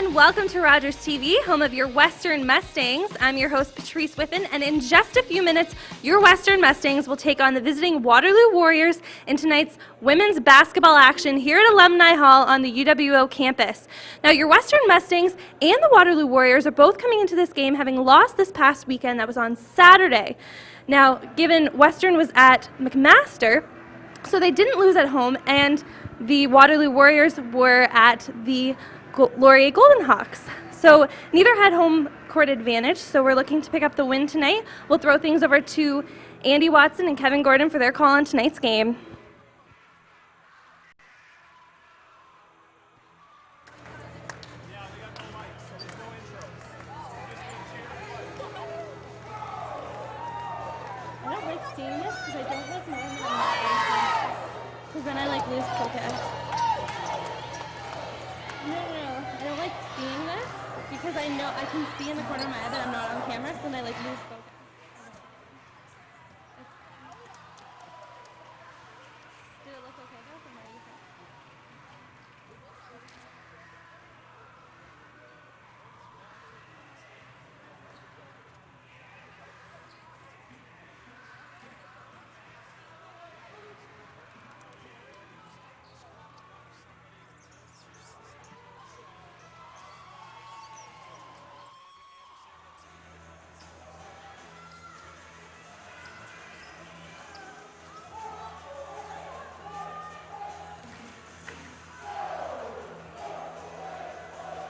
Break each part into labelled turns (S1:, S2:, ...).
S1: and welcome to Rogers TV, home of your Western Mustangs. I'm your host, Patrice Whiffen, and in just a few minutes, your Western Mustangs will take on the visiting Waterloo Warriors in tonight's women's basketball action here at Alumni Hall on the UWO campus. Now, your Western Mustangs and the Waterloo Warriors are both coming into this game having lost this past weekend. That was on Saturday. Now, given Western was at McMaster, so they didn't lose at home, and the Waterloo Warriors were at the Laurier Golden Hawks. So neither had home court advantage, so we're looking to pick up the win tonight. We'll throw things over to Andy Watson and Kevin Gordon for their call on tonight's game. I don't like seeing this because I don't like knowing that I'm not because then I lose focus. No, I don't like seeing this because I know I can see in the corner of my eye that I'm not on camera, so then I lose focus. Did it look okay though? From what you think?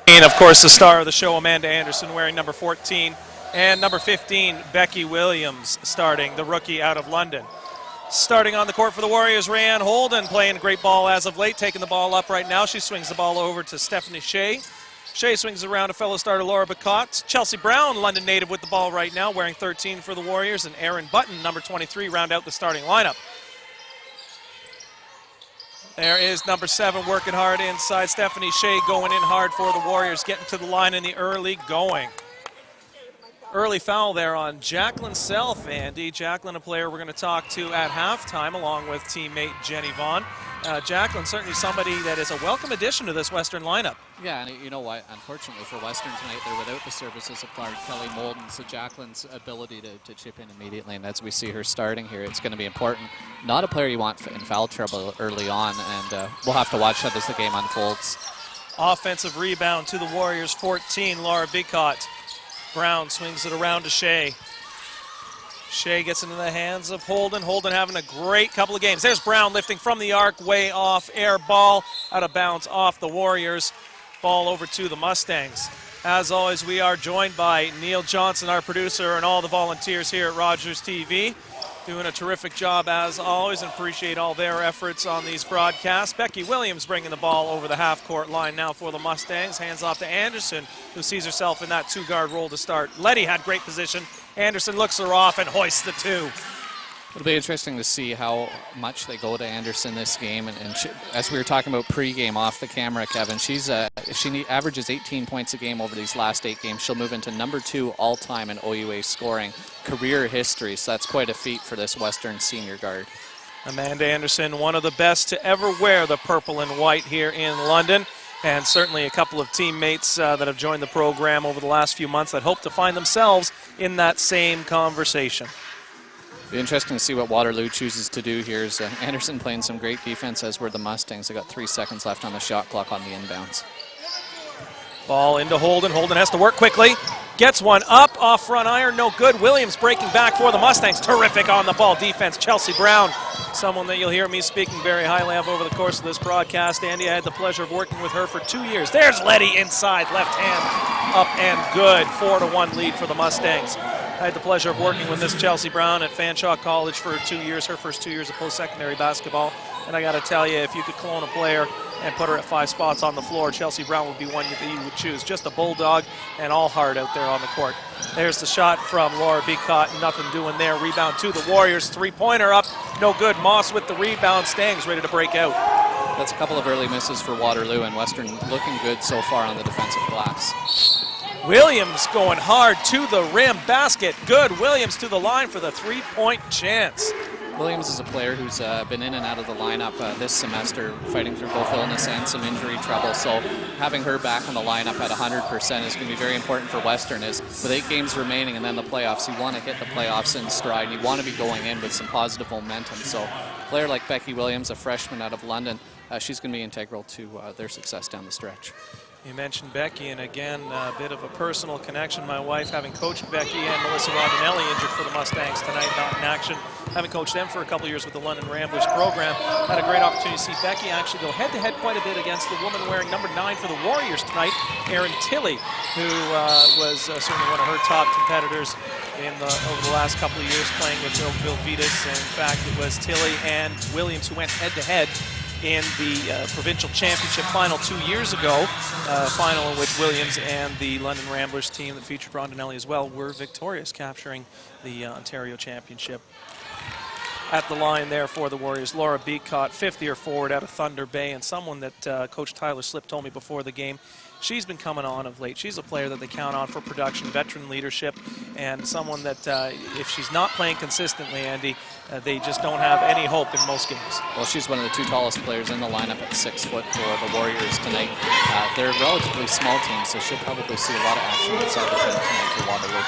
S2: And of course, the star of the show, Amanda Anderson, wearing number 14, and number 15, Becky Williams, starting, the rookie out of London. Starting on the court for the Warriors, Rayanne Holden, playing great ball as of late, taking the ball up right now. She swings the ball over to Stephanie Shea. Shea swings around to fellow starter Laura Bacot. Chelsea Brown, London native, with the ball right now, wearing 13 for the Warriors, and Erin Button, number 23, round out the starting lineup. There is number 7 working hard inside. Stephanie Shea going in hard for the Warriors, getting to the line in the early going. Early foul there on Jacqueline Self, Andy. Jacqueline, a player we're going to talk to at halftime, along with teammate Jenny Vaughn. Jacqueline, certainly somebody that is a welcome addition to this Western lineup.
S3: Yeah, and you know what? Unfortunately for Western tonight, they're without the services of Kelly Molden, so Jacqueline's ability to chip in immediately, and as we see her starting here, it's going to be important. Not a player you want in foul trouble early on, and we'll have to watch how the game unfolds.
S2: Offensive rebound to the Warriors, 14, Laura Bicott. Brown swings it around to Shea. Shea gets into the hands of Holden. Holden having a great couple of games. There's Brown lifting from the arc, way off, air ball, out of bounds off the Warriors. Ball over to the Mustangs. As always, we are joined by Neil Johnson, our producer, and all the volunteers here at Rogers TV. Doing a terrific job as always, and appreciate all their efforts on these broadcasts. Becky Williams bringing the ball over the half-court line now for the Mustangs. Hands off to Anderson, who sees herself in that two-guard role to start. Letty had great position. Anderson looks her off and hoists the 2.
S3: It'll be interesting to see how much they go to Anderson this game. And she, as we were talking about pregame off the camera, Kevin, if she averages 18 points a game over these last 8 games, she'll move into number 2 all-time in OUA scoring, career history. So that's quite a feat for this Western senior guard.
S2: Amanda Anderson, one of the best to ever wear the purple and white here in London. And certainly a couple of teammates that have joined the program over the last few months that hope to find themselves in that same conversation.
S3: Be interesting to see what Waterloo chooses to do here. Is Anderson playing some great defense, as were the Mustangs. They got 3 seconds left on the shot clock on the inbounds.
S2: Ball into Holden. Holden has to work quickly. Gets one up off front iron. No good. Williams breaking back for the Mustangs. Terrific on the ball defense. Chelsea Brown, someone that you'll hear me speaking very highly of over the course of this broadcast. Andy, I had the pleasure of working with her for 2 years. There's Letty inside. Left hand up and good. 4-1 lead for the Mustangs. I had the pleasure of working with Miss Chelsea Brown at Fanshawe College for 2 years, her first 2 years of post-secondary basketball. And I got to tell you, if you could clone a player and put her at 5 spots on the floor, Chelsea Brown would be one that you would choose. Just a bulldog and all heart out there on the court. There's the shot from Laura Bicott. Nothing doing there. Rebound to the Warriors. 3-pointer up. No good. Moss with the rebound. Stangs ready to break out.
S3: That's a couple of early misses for Waterloo, and Western looking good so far on the defensive glass.
S2: Williams going hard to the rim. Basket good. Williams to the line for the 3-point chance.
S3: Williams is a player who's been in and out of the lineup this semester, fighting through both illness and some injury trouble. So having her back on the lineup at 100% is going to be very important for Western. Is with 8 games remaining and then the playoffs, you want to hit the playoffs in stride. And you want to be going in with some positive momentum. So a player like Becky Williams, a freshman out of London, she's going to be integral to their success down the stretch.
S2: You mentioned Becky, and again, a bit of a personal connection. My wife, having coached Becky and Melissa Rondinelli, injured for the Mustangs tonight, not in action. Having coached them for a couple years with the London Ramblers program, had a great opportunity to see Becky actually go head-to-head quite a bit against the woman wearing number 9 for the Warriors tonight, Erin Tilley, who was certainly one of her top competitors over the last couple of years playing with Bill Vitas. And in fact, it was Tilley and Williams who went head-to-head in the provincial championship final 2 years ago, final in which Williams and the London Ramblers team that featured Rondinelli as well were victorious, capturing the Ontario Championship. At the line there for the Warriors, Laura Beacott, 5th-year forward out of Thunder Bay, and someone that Coach Tyler Slip told me before the game, she's been coming on of late. She's a player that they count on for production, veteran leadership, and someone that if she's not playing consistently, Andy, they just don't have any hope in most games.
S3: Well, she's one of the 2 tallest players in the lineup at 6 foot for the Warriors tonight. They're a relatively small team, so she'll probably see a lot of action inside the paint tonight for Waterloo.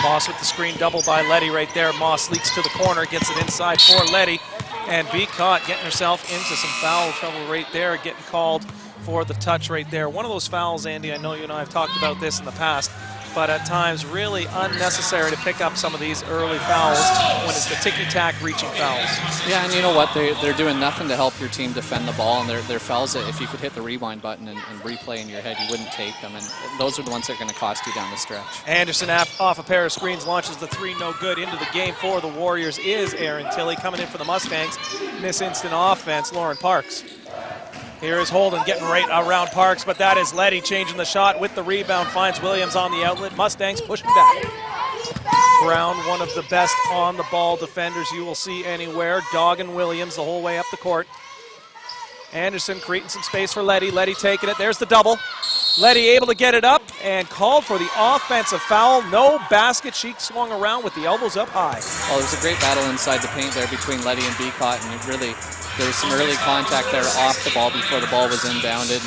S2: Moss with the screen, double by Letty right there. Moss leaks to the corner, gets it inside for Letty, and Beacott getting herself into some foul trouble right there, getting called for the touch right there. One of those fouls, Andy, I know you and I have talked about this in the past, but at times really unnecessary to pick up some of these early fouls when it's the ticky-tack reaching fouls.
S3: Yeah, and you know what? They're doing nothing to help your team defend the ball, and they're fouls that if you could hit the rewind button and replay in your head, you wouldn't take them, and those are the ones that are going to cost you down the stretch.
S2: Anderson off a pair of screens, launches the 3, no good. Into the game for the Warriors is Erin Tilley. Coming in for the Mustangs in this instant offense, Lauren Parks. Here is Holden getting right around Parks, but that is Letty changing the shot with the rebound, finds Williams on the outlet. Mustangs pushing back. Brown, one of the best on-the-ball defenders you will see anywhere, dogging Williams the whole way up the court. Anderson creating some space for Letty. Letty taking it. There's the double. Letty able to get it up and called for the offensive foul. No basket. She swung around with the elbows up high.
S3: Well, there was a great battle inside the paint there between Letty and Beacott, and it really, there was some early contact there off the ball before the ball was inbounded.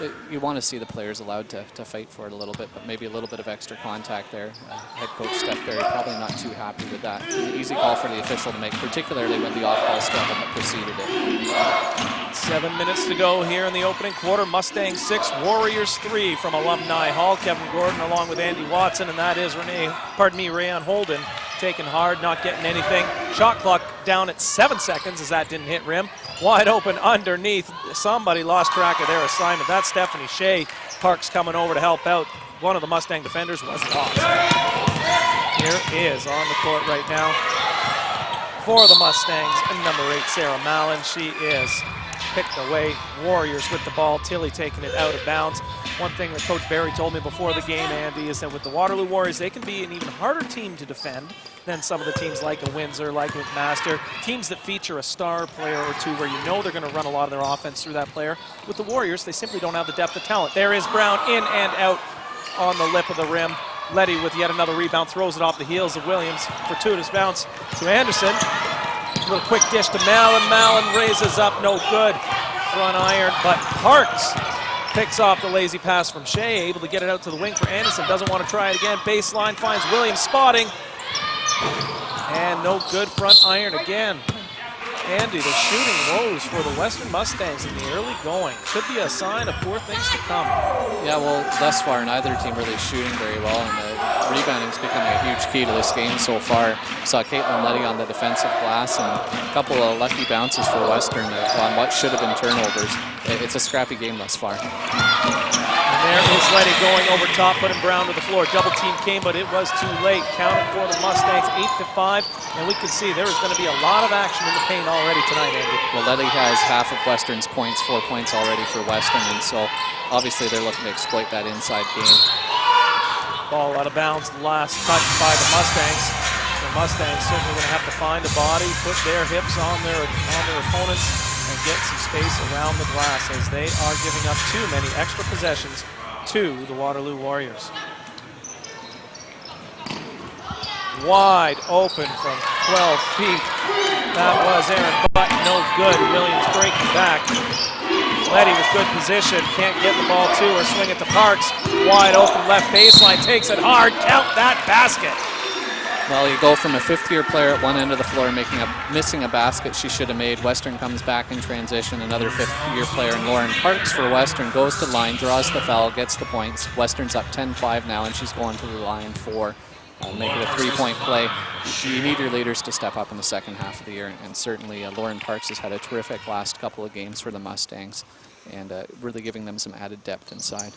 S3: And you want to see the players allowed to fight for it a little bit, but maybe a little bit of extra contact there. Head coach Steph Berry probably not too happy with that. An easy call for the official to make, particularly when the off-ball struggle that preceded it.
S2: 7 minutes to go here in the opening quarter. Mustangs 6, Warriors 3 from Alumni Hall. Kevin Gordon along with Andy Watson, and that is Rayon Holden taking hard, not getting anything. Shot clock down at 7 seconds as that didn't hit rim. Wide open underneath. Somebody lost track of their assignment. That's Stephanie Shea. Parks coming over to help out. One of the Mustang defenders was lost. Here is on the court right now for the Mustangs, and number 8, Sarah Mallon. She is picked away. Warriors with the ball. Tilley taking it out of bounds. One thing that Coach Barry told me before the game, Andy, is that with the Waterloo Warriors, they can be an even harder team to defend than some of the teams like a Windsor, like McMaster, teams that feature a star player or two where you know they're going to run a lot of their offense through that player. With the Warriors, they simply don't have the depth of talent. There is Brown in and out on the lip of the rim. Letty with yet another rebound, throws it off the heels of Williams. Fortuitous bounce to Anderson. A little quick dish to Mallon. Mallon raises up, no good. Front iron, but Parks picks off the lazy pass from Shea, able to get it out to the wing for Anderson. Doesn't want to try it again. Baseline finds Williams spotting. And no good, front iron again. Andy, the shooting woes for the Western Mustangs in the early going. Should be a sign of poor things to come.
S3: Yeah, well, thus far, neither team really shooting very well, and the rebounding is becoming a huge key to this game so far. Saw Caitlin Letty on the defensive glass, and a couple of lucky bounces for Western on what should have been turnovers. It's a scrappy game thus far.
S2: And there is Letty going over top, putting Brown to the floor. Double team came, but it was too late. Counted for the Mustangs, 8-5, and we can see there is going to be a lot of action in the paint already tonight, Andy.
S3: Well, Letty has half of Western's points, 4 points already for Western, and so obviously they're looking to exploit that inside game.
S2: Ball out of bounds, last touch by the Mustangs. The Mustangs certainly going to have to find a body, put their hips on their opponents, and get some space around the glass as they are giving up too many extra possessions to the Waterloo Warriors. Wide open from 12 feet. That was Aaron Button, no good. Williams breaking back. Letty with good position, can't get the ball to or swing it to Parks. Wide open left baseline, takes it hard, count that basket.
S3: Well, you go from a fifth-year player at one end of the floor missing a basket she should have made. Western comes back in transition. Another fifth-year player, and Lauren Parks for Western, goes to the line, draws the foul, gets the points. Western's up 10-5 now, and she's going to the line for make it a three-point play. You need your leaders to step up in the second half of the year, and certainly Lauren Parks has had a terrific last couple of games for the Mustangs, and really giving them some added depth inside.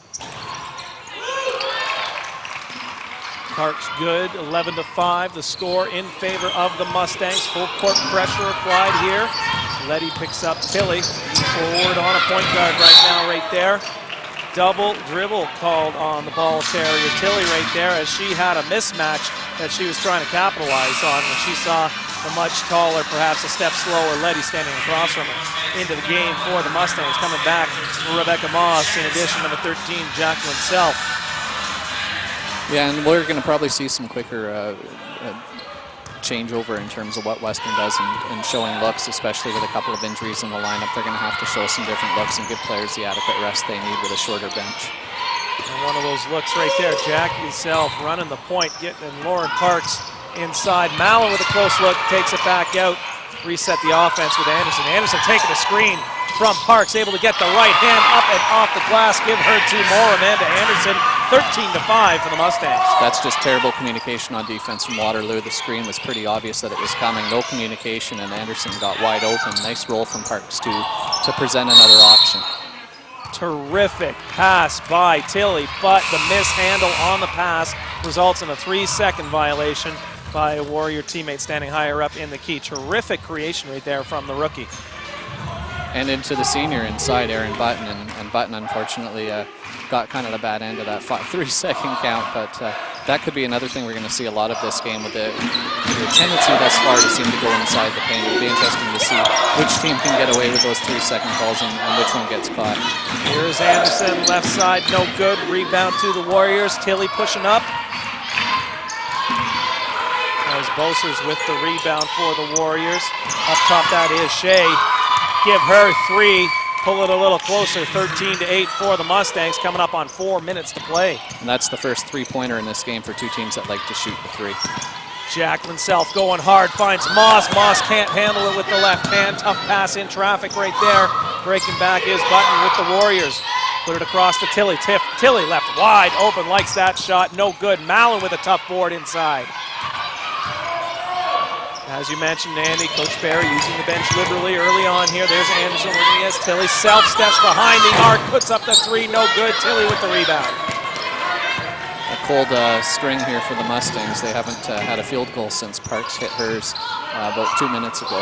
S2: Parks good, 11-5, the score in favor of the Mustangs. Full court pressure applied here. Letty picks up Tilly, forward on a point guard right now, right there. Double dribble called on the ball carrier Tilly right there, as she had a mismatch that she was trying to capitalize on when she saw the much taller, perhaps a step slower Letty standing across from her. Into the game for the Mustangs. Coming back, Rebecca Moss, in addition number 13, Jacqueline Self.
S3: Yeah, and we're going to probably see some quicker changeover in terms of what Western does and showing looks, especially with a couple of injuries in the lineup. They're going to have to show some different looks and give players the adequate rest they need with a shorter bench.
S2: And one of those looks right there, Jackie Self running the point, getting Lauren Parks inside. Mallon with a close look, takes it back out. Reset the offense with Anderson. Anderson taking a screen from Parks, able to get the right hand up and off the glass. Give her two more. Amanda Anderson, 13-5 for the Mustangs.
S3: That's just terrible communication on defense from Waterloo. The screen was pretty obvious that it was coming. No communication, and Anderson got wide open. Nice roll from Parks to present another option.
S2: Terrific pass by Tilly, but the mishandle on the pass results in a 3-second violation by a Warrior teammate standing higher up in the key. Terrific creation right there from the rookie.
S3: And into the senior inside, Aaron Button, and Button unfortunately got kind of the bad end of that 3-second count, but that could be another thing we're going to see a lot of this game, with the tendency thus far to seem to go inside the paint. It'll be interesting to see which team can get away with those 3-second calls and which one gets caught.
S2: Here's Anderson, left side, no good. Rebound to the Warriors. Tilly pushing up. As Bosers with the rebound for the Warriors. Up top, that is Shea. Give her three. Pull it a little closer, 13-8 for the Mustangs, coming up on 4 minutes to play.
S3: And that's the first three-pointer in this game for two teams that like to shoot the three.
S2: Jacqueline Self going hard, finds Moss. Moss can't handle it with the left hand. Tough pass in traffic right there. Breaking back is Button with the Warriors. Put it across to Tilly. Tilly left wide open, likes that shot, no good. Mallon with a tough board inside. As you mentioned, Andy, Coach Barry using the bench liberally early on here. There's Anderson looking against Tilly. Self steps behind the arc, puts up the three, no good. Tilly with the rebound.
S3: A cold string here for the Mustangs. They haven't had a field goal since Parks hit hers about 2 minutes ago.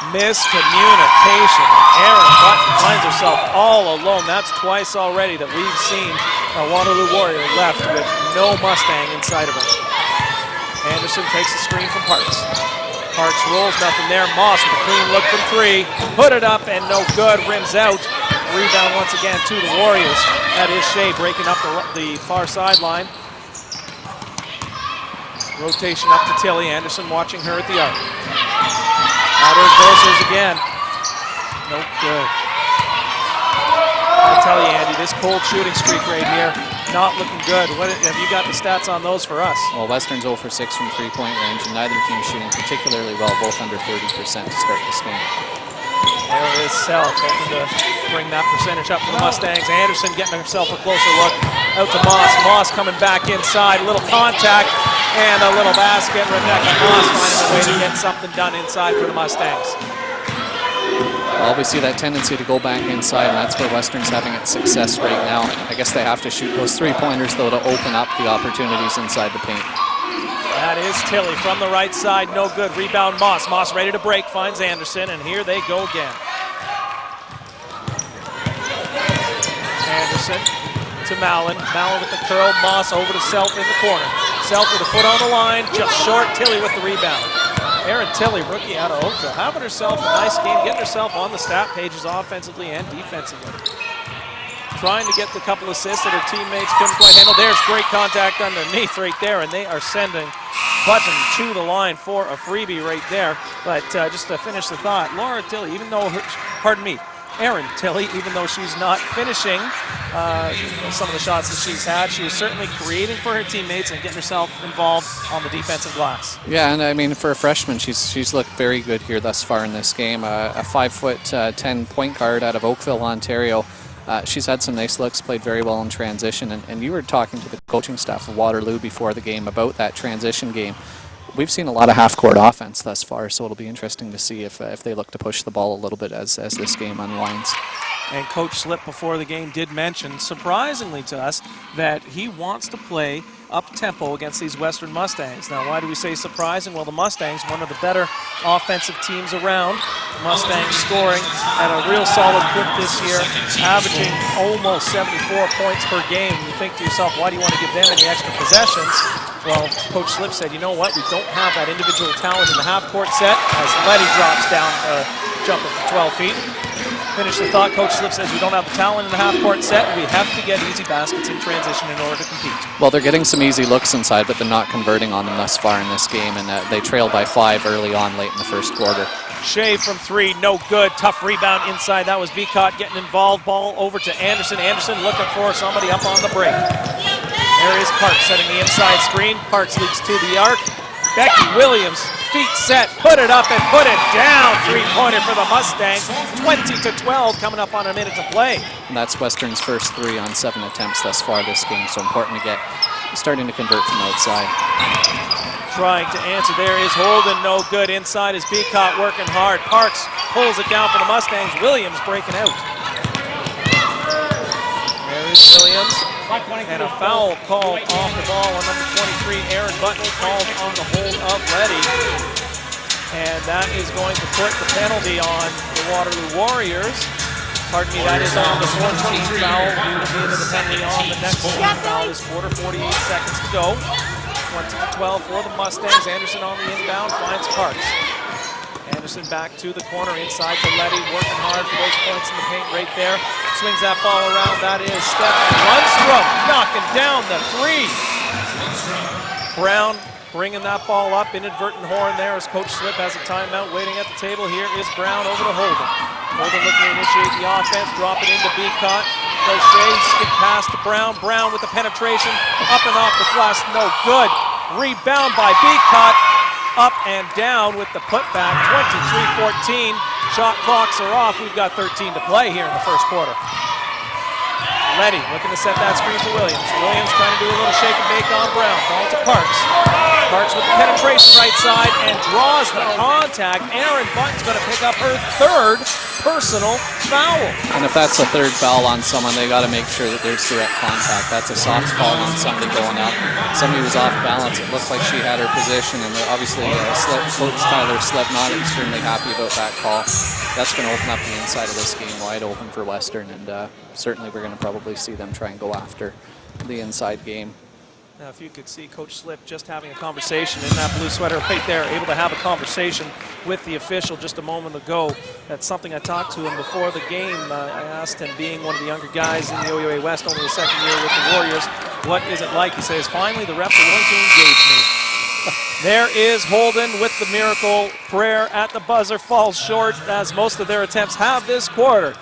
S2: Miscommunication. Aaron Button finds herself all alone. That's twice already that we've seen a Waterloo Warrior left with no Mustang inside of her. Anderson takes the screen from Parks. Parks rolls, nothing there. Moss with a clean look from three. Put it up and no good. Rims out. Rebound once again to the Warriors. That is Shea breaking up the far sideline. Rotation up to Tilly. Anderson watching her at the arc. Now there's Bosers again. No good. I tell you, Andy, this cold shooting streak right here, not looking good. What have you got the stats on those for us?
S3: Well, Western's 0 for 6 from three-point range, and neither team shooting particularly well, both under 30% to start this game.
S2: There is Self hoping to bring that percentage up for the Mustangs. Anderson getting herself a closer look. Out to Moss. Moss coming back inside. A little contact and a little basket. Rebecca Moss finding a way to get something done inside for the Mustangs.
S3: Well, we see that tendency to go back inside, and that's where Western's having its success right now. I guess they have to shoot those three-pointers, though, to open up the opportunities inside the paint.
S2: That is Tilly from the right side, no good. Rebound Moss. Moss ready to break, finds Anderson, and here they go again. Anderson to Mallon. Mallon with the curl. Moss over to Self in the corner. Self with a foot on the line, just short. Tilly with the rebound. Erin Tilly, rookie out of Oakville, having herself a nice game, getting herself on the stat pages offensively and defensively. Trying to get the couple assists that her teammates couldn't quite handle. There's great contact underneath right there, and they are sending Button to the line for a freebie right there. But just to finish the thought, Laura Tilley, even though Erin Tilley, even though she's not finishing some of the shots that she's had, she is certainly creating for her teammates and getting herself involved on the defensive glass.
S3: Yeah, and I mean, for a freshman, she's looked very good here thus far in this game. A 5'10" point guard out of Oakville, Ontario. She's had some nice looks, played very well in transition, and you were talking to the coaching staff of Waterloo before the game about that transition game. We've seen a lot of half-court offense thus far, so it'll be interesting to see if they look to push the ball a little bit as this game unwinds.
S2: And Coach Slip before the game did mention, surprisingly to us, that he wants to play up-tempo against these Western Mustangs. Now, why do we say surprising? Well, the Mustangs, one of the better offensive teams around. Mustangs scoring at a real solid clip this year, averaging almost 74 points per game. You think to yourself, why do you want to give them any extra possessions? Well, Coach Slip said, you know what, we don't have that individual talent in the half-court set as Letty drops down, jumping from 12 feet. Finish the thought, Coach Slip says we don't have the talent in the half-court set, and we have to get easy baskets in transition in order to compete.
S3: Well, they're getting some easy looks inside, but they're not converting on them thus far in this game, and they trailed by 5 early on late in the first quarter.
S2: Shea from 3, no good. Tough rebound inside. That was Beacott getting involved. Ball over to Anderson. Anderson looking for somebody up on the break. There is Parks setting the inside screen. Parks leads to the arc. Becky Williams, feet set, put it up and put it down. Three-pointer for the Mustangs. 20-12 coming up on a minute to play.
S3: And that's Western's first 3 on 7 attempts thus far this game, so important to get starting to convert from outside.
S2: Trying to answer, there is Holden, no good. Inside is Beacott working hard. Parks pulls it down for the Mustangs. Williams breaking out. There is Williams. And a foul called off the ball on number 23, Aaron Button, called on the hold of Letty. And that is going to put the penalty on the Waterloo Warriors. Pardon me, that is on the 14th foul. We will be into the penalty on the next foul this quarter. 48 seconds to go. 20-12 for the Mustangs. Anderson on the inbound, finds Parks. Anderson back to the corner, inside to Letty, working hard for those points in the paint right there. Swings that ball around, that is Steph Lundstrom knocking down the 3. Brown bringing that ball up, inadvertent horn there as Coach Slip has a timeout waiting at the table. Here is Brown over to Holden. Holden looking to initiate the offense, drop it into Beacott. Crochet, skip pass to Brown. Brown with the penetration, up and off the glass, no good. Rebound by Beacott. Up and down with the putback, 23-14. Shot clocks are off. We've got 13 to play here in the first quarter. Letty looking to set that screen for Williams. Williams trying to do a little shake and bake on Brown. Ball to Parks. Parks with the penetration right side and draws the contact. Aaron Button's going to pick up her 3rd personal foul.
S3: And if that's a 3rd foul on someone, they got to make sure that there's direct contact. That's a soft call on somebody going up. Somebody was off balance. It looked like she had her position, and obviously Coach Tyler Slip not extremely happy about that call. That's going to open up the inside of this game wide open for Western, and certainly we're going to probably see them try and go after the inside game.
S2: Now, if you could see Coach Slip just having a conversation in that blue sweater right there, able to have a conversation with the official just a moment ago. That's something I talked to him before the game. I asked him, being one of the younger guys in the OUA West, only his 2nd year with the Warriors, what is it like? He says, finally the refs are willing to engage me. There is Holden with the miracle prayer at the buzzer, falls short as most of their attempts have this quarter.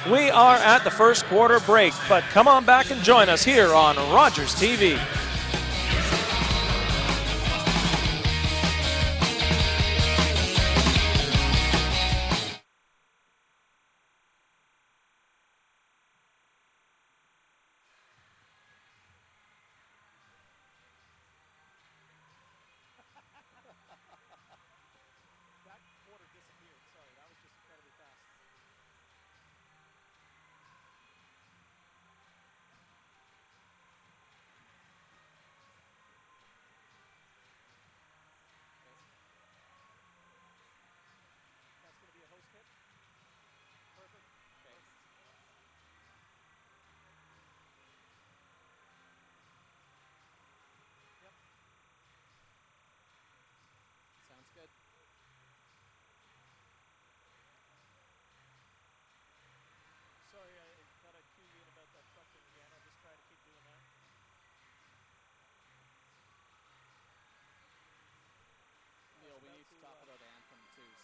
S2: We are at the first quarter break, but come on back and join us here on Rogers TV.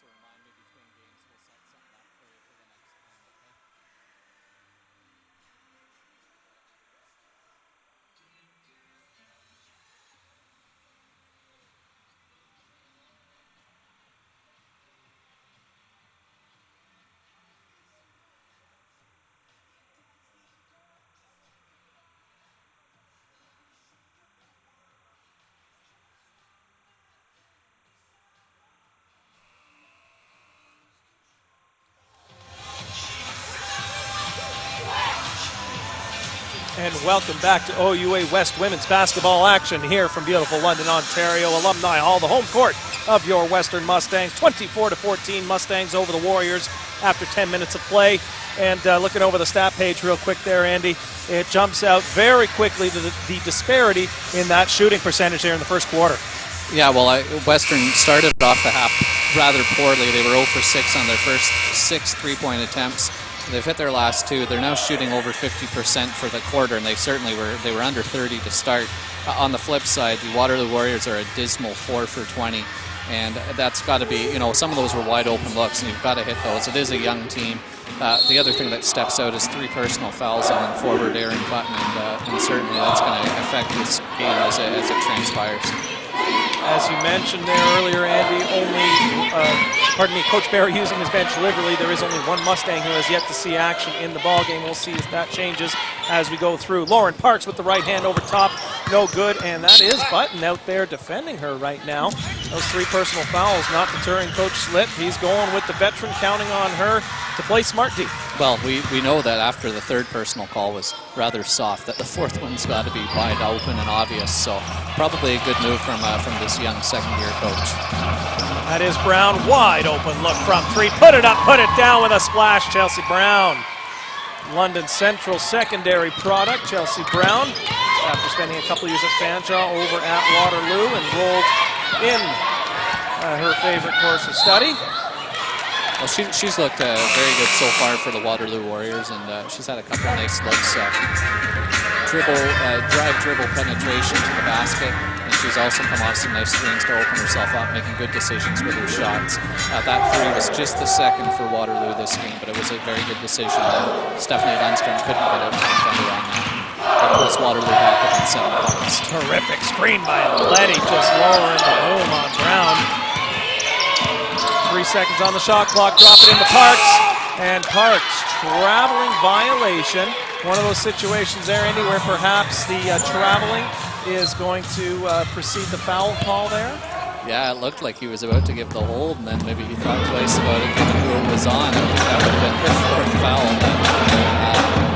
S3: also remind me between games we'll set something up for you for the next time, okay?
S2: And welcome back to OUA West women's basketball action here from beautiful London, Ontario. Alumni Hall, the home court of your Western Mustangs. 24-14 Mustangs over the Warriors after 10 minutes of play. And looking over the stat page real quick there, Andy, it jumps out very quickly to the disparity in that shooting percentage there in the first quarter.
S3: Yeah, well, Western started off the half rather poorly. They were 0 for 6 on their first 6 3-point attempts. They've hit their last 2. They're now shooting over 50% for the quarter, and they were under 30 to start. On the flip side, the Waterloo Warriors are a dismal 4 for 20, and that's got to be, some of those were wide open looks, and you've got to hit those. It is a young team. The other thing that steps out is 3 personal fouls on forward Aaron Button, and certainly that's going to affect this game as it transpires.
S2: As you mentioned there earlier, Andy, Coach Barry using his bench liberally. There is only one Mustang who has yet to see action in the ballgame. We'll see if that changes as we go through. Lauren Parks with the right hand over top. No good, and that is Button out there defending her right now. Those 3 personal fouls not deterring Coach Slip. He's going with the veteran, counting on her to play smart D.
S3: Well, we know that after the 3rd personal call was rather soft, that the 4th one's got to be wide open and obvious. So probably a good move from this young second-year coach.
S2: That is Brown, wide open look from 3. Put it up, put it down with a splash, Chelsea Brown. London Central secondary product, Chelsea Brown, after spending a couple years at Fanshawe, over at Waterloo, enrolled in her favorite course of study.
S3: Well, she's looked very good so far for the Waterloo Warriors, and she's had a couple of nice looks. Drive dribble penetration to the basket, and she's also come off some nice screens to open herself up, making good decisions with her shots. That 3 was just the 2nd for Waterloo this game, but it was a very good decision. Stephanie Lundstrom couldn't get out to the defender on that. That puts Waterloo back within 7 points.
S2: Terrific screen by Letty, just lowering the boom on Brown. 3 seconds on the shot clock, drop it into Parks, and Parks traveling violation. One of those situations there, Andy, where perhaps the traveling is going to precede the foul call there.
S3: Yeah, it looked like he was about to give the hold, and then maybe he thought twice about it, given who it was on. I think that would have been his 4th foul.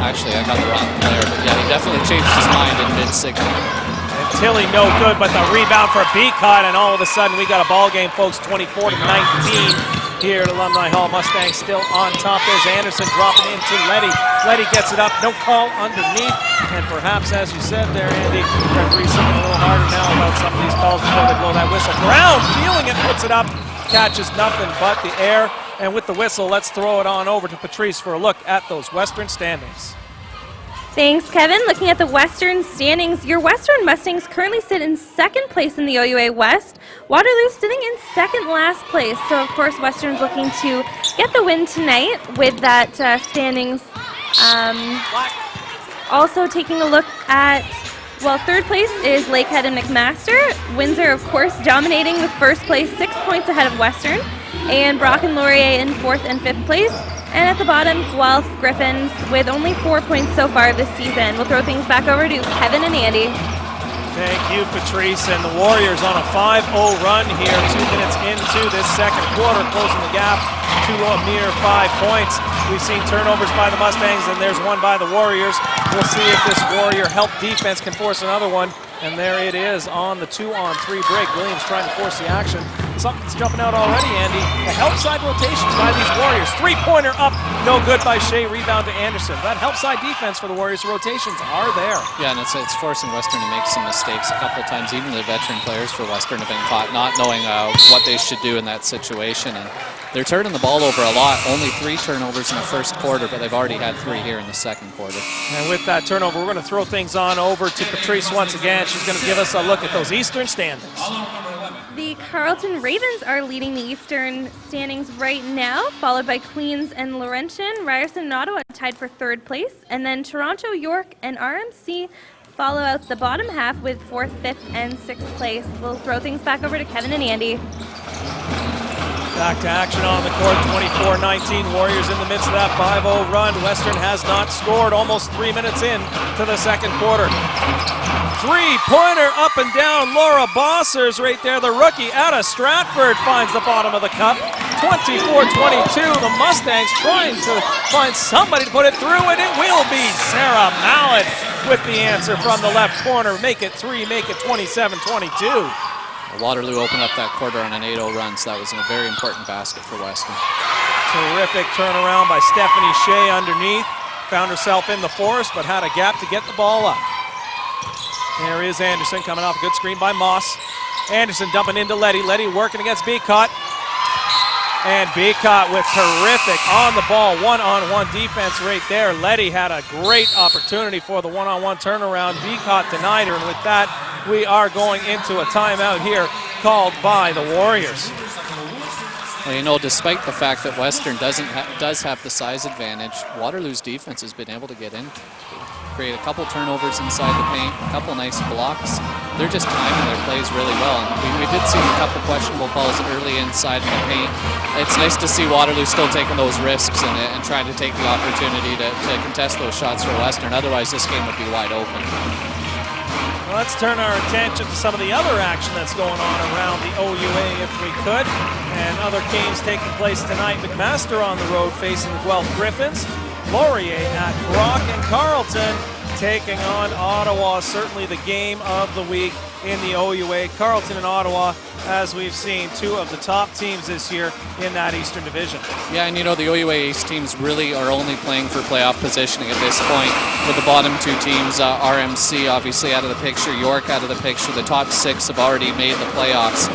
S3: Actually, I got the wrong player, but yeah, he definitely changed his mind in mid-signal.
S2: And Tilly no good, but the rebound for Beacott, and all of a sudden we got a ball game, folks, 24-19 here at Alumni Hall. Mustangs still on top. There's Anderson dropping into Letty. Letty gets it up, no call underneath, and perhaps, as you said there, Andy, referee's thinking a little harder now about some of these calls before they blow that whistle. Brown feeling it, puts it up, catches nothing but the air, and with the whistle, let's throw it on over to Patrice for a look at those Western standings.
S1: Thanks, Kevin. Looking at the Western standings, your Western Mustangs currently sit in 2nd place in the OUA West. Waterloo sitting in 2nd last place. So, of course, Western's looking to get the win tonight with that standings. Also taking a look at, 3rd place is Lakehead and McMaster. Windsor, of course, dominating with 1st place, 6 points ahead of Western. And Brock and Laurier in 4th and 5th place. And at the bottom, Guelph Griffins with only 4 points so far this season. We'll throw things back over to Kevin and Andy.
S2: Thank you, Patrice. And the Warriors on a 5-0 run here, 2 minutes into this second quarter, closing the gap to a mere 5 points. We've seen turnovers by the Mustangs, and there's one by the Warriors. We'll see if this Warrior help defense can force another one. And there it is on the 2-on-3 break. Williams trying to force the action. Something's jumping out already, Andy. The help side rotations by these Warriors. 3-pointer up, no good by Shea. Rebound to Anderson. That help side defense for the Warriors. Rotations are there.
S3: Yeah, and it's forcing Western to make some mistakes a couple of times. Even the veteran players for Western have been caught not knowing what they should do in that situation. And they're turning the ball over a lot. Only 3 turnovers in the first quarter, but they've already had 3 here in the second quarter.
S2: And with that turnover, we're going to throw things on over to Patrice once again. She's going to give us a look at those Eastern standings.
S1: The Carleton Ravens are leading the Eastern standings right now, followed by Queens and Laurentian. Ryerson and Ottawa tied for 3rd place, and then Toronto, York, and RMC follow out the bottom half with 4th, 5th, and 6th place. We'll throw things back over to Kevin and Andy.
S2: Back to action on the court, 24-19. Warriors in the midst of that 5-0 run. Western has not scored almost 3 minutes in to the second quarter. Three-pointer up and down. Laura Bossers right there, the rookie out of Stratford, finds the bottom of the cup. 24-22. The Mustangs trying to find somebody to put it through, and it will be Sarah Mallett with the answer from the left corner. Make it 3, make it 27-22.
S3: Waterloo opened up that quarter on an 8-0 run, so that was a very important basket for Western.
S2: Terrific turnaround by Stephanie Shea underneath. Found herself in the forest, but had a gap to get the ball up. There is Anderson coming off a good screen by Moss. Anderson dumping into Letty. Letty working against Beacott. And Beacott with terrific on the ball one-on-one defense right there. Letty had a great opportunity for the one-on-one turnaround. Beacott denied her, and with that, we are going into a timeout here called by the Warriors.
S3: Well, you know, despite the fact that Western does have the size advantage, Waterloo's defense has been able to get in, create a couple turnovers inside the paint, a couple nice blocks. They're just timing their plays really well. And we did see a couple questionable calls early inside in the paint. It's nice to see Waterloo still taking those risks and trying to take the opportunity to contest those shots for Western. Otherwise, this game would be wide open.
S2: Well, let's turn our attention to some of the other action that's going on around the OUA if we could. And other games taking place tonight. McMaster on the road facing the Guelph Griffins. Laurier at Brock, and Carleton taking on Ottawa. Certainly the game of the week in the OUA. Carleton and Ottawa, as we've seen, 2 of the top teams this year in that Eastern Division.
S3: Yeah, and you know, the OUA Ace teams really are only playing for playoff positioning at this point. With the bottom 2 teams, RMC obviously out of the picture, York out of the picture. The top 6 have already made the playoffs.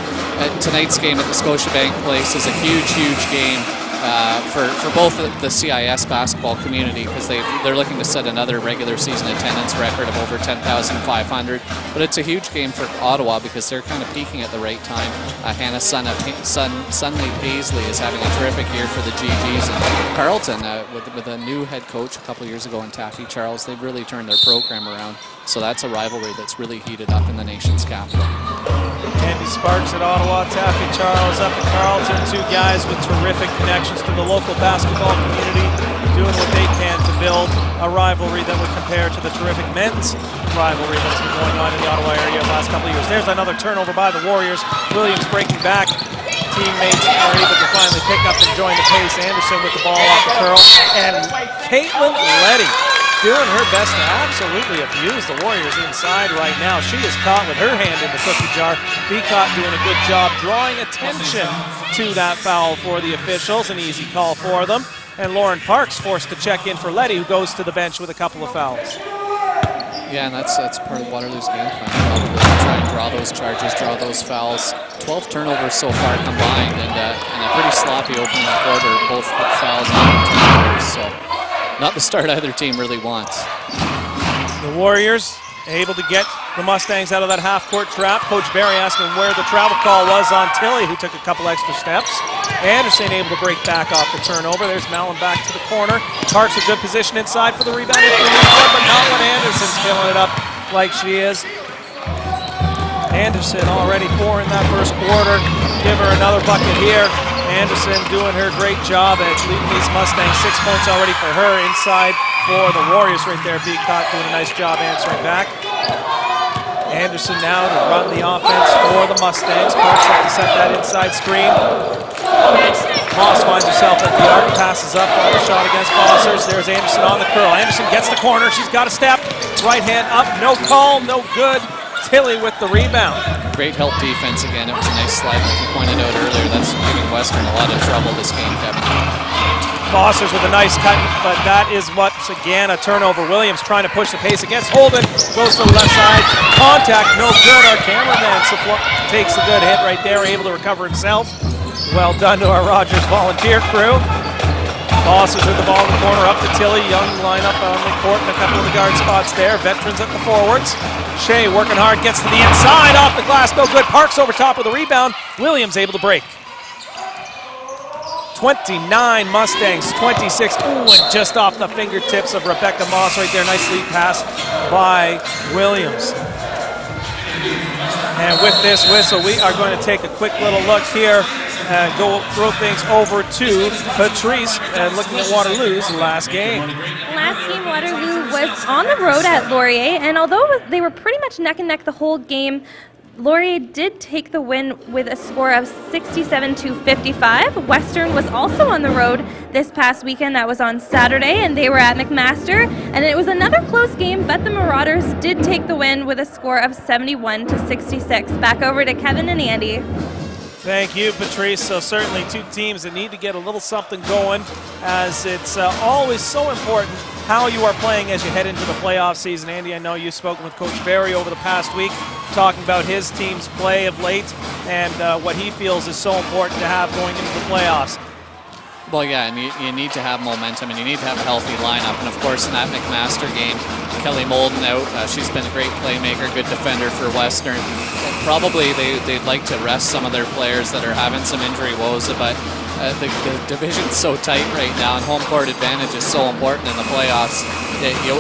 S3: Tonight's game at the Scotiabank Place is a huge, huge game. For both the CIS basketball community, because they're looking to set another regular season attendance record of over 10,500. But it's a huge game for Ottawa because they're kind of peaking at the right time. Hannah Sunley Paisley is having a terrific year for the GGs. And Carleton, with a new head coach a couple years ago in Taffy Charles, they've really turned their program around. So that's a rivalry that's really heated up in the nation's capital.
S2: Andy Sparks at Ottawa, Taffy Charles up at Carleton. 2 guys with terrific connections to the local basketball community, doing what they can to build a rivalry that would compare to the terrific men's rivalry that's been going on in the Ottawa area the last couple of years. There's another turnover by the Warriors. Williams breaking back. Teammates are able to finally pick up and join the pace. Anderson with the ball off the curl. And Caitlin Letty doing her best to absolutely abuse the Warriors inside right now. She is caught with her hand in the cookie jar. Beacott doing a good job drawing attention to that foul for the officials. An easy call for them. And Lauren Parks forced to check in for Letty, who goes to the bench with a couple of fouls.
S3: Yeah, and that's part of Waterloo's game plan. Probably try and draw those charges, draw those fouls. 12 turnovers so far combined, and a pretty sloppy opening quarter, both fouls and turnovers. So not the start either team really wants.
S2: The Warriors able to get the Mustangs out of that half-court trap. Coach Barry asking where the travel call was on Tilly, who took a couple extra steps. Anderson able to break back off the turnover. There's Mallon back to the corner. Parks a good position inside for the rebound, but not when Anderson's filling it up like she is. Anderson already 4 in that first quarter. Give her another bucket here. Anderson doing her great job at leading these Mustangs. 6 points already for her inside for the Warriors right there. Beacott doing a nice job answering back. Anderson now to run the offense for the Mustangs. Parks up to set that inside screen. Moss finds herself at the arc, passes up on the shot against Bossers. There's Anderson on the curl. Anderson gets the corner. She's got a step. Right hand up. No call. No good. Tilly with the rebound.
S3: Great help defense again. It was a nice slide, like you pointed out earlier. That's giving Western a lot of trouble this game, Kevin.
S2: Bossers with a nice cut, but that is what's again a turnover. Williams trying to push the pace against Holden. Goes to the left side. Contact, no good. Our cameraman takes a good hit right there, able to recover himself. Well done to our Rogers volunteer crew. Foster's with the ball in the corner, up to Tilly. Young line up on the court and a couple of the guard spots there. Veterans at the forwards. Shea working hard, gets to the inside, off the glass, no good. Parks over top of the rebound. Williams able to break. 29 Mustangs, 26. Ooh, and just off the fingertips of Rebecca Moss right there. Nice lead pass by Williams. And with this whistle, we are going to take a quick little look here and go throw things over to Patrice and looking at Waterloo's last game.
S1: Last game, Waterloo was on the road at Laurier, and although they were pretty much neck and neck the whole game, Laurier did take the win with a score of 67-55. Western was also on the road this past weekend. That was on Saturday, and they were at McMaster. And it was another close game, but the Marauders did take the win with a score of 71-66. Back over to Kevin and Andy.
S2: Thank you, Patrice. So certainly two teams that need to get a little something going, as it's always so important how you are playing as you head into the playoff season. Andy, I know you've spoken with Coach Barry over the past week, talking about his team's play of late and what he feels is so important to have going into the playoffs.
S3: Well, yeah, and you need to have momentum, and you need to have a healthy lineup. And of course, in that McMaster game, Kelly Molden out. She's been a great playmaker, good defender for Western. And probably they'd like to rest some of their players that are having some injury woes, but the division's so tight right now, and home court advantage is so important in the playoffs.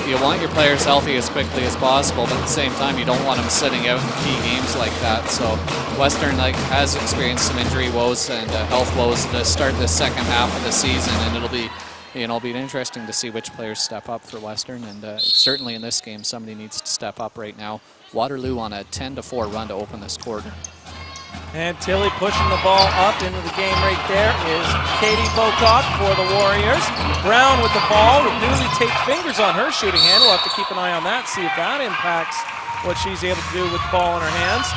S3: You want your players healthy as quickly as possible, but at the same time, you don't want them sitting out in key games like that. So Western has experienced some injury woes and health woes to start the second half of the season, and it'll be interesting to see which players step up for Western, and certainly in this game, somebody needs to step up right now. Waterloo on a 10-4 run to open this quarter.
S2: And Tilly pushing the ball up into the game right there is Katie Bocock for the Warriors. Brown with the ball with newly taped fingers on her shooting hand. We'll have to keep an eye on that, see if that impacts what she's able to do with the ball in her hands.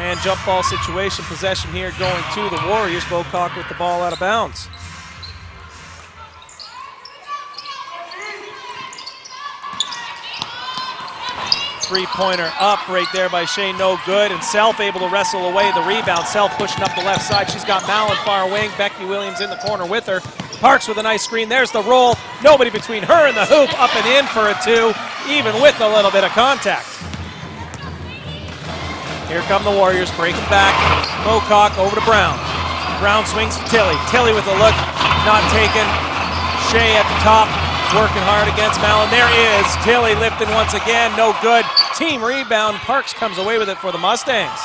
S2: And jump ball situation, possession here going to the Warriors. Bocock with the ball out of bounds. Three-pointer up right there by Shea, no good, and Self able to wrestle away the rebound. Self pushing up the left side. She's got Mallon far wing. Becky Williams in the corner with her. Parks with a nice screen. There's the roll. Nobody between her and the hoop. Up and in for a two, even with a little bit of contact. Here come the Warriors breaking back. Bocock over to Brown. Brown swings to Tilly. Tilly with a look, not taken. Shea at the top. Working hard against Mallon. There is Tilly lifting once again. No good. Team rebound. Parks comes away with it for the Mustangs.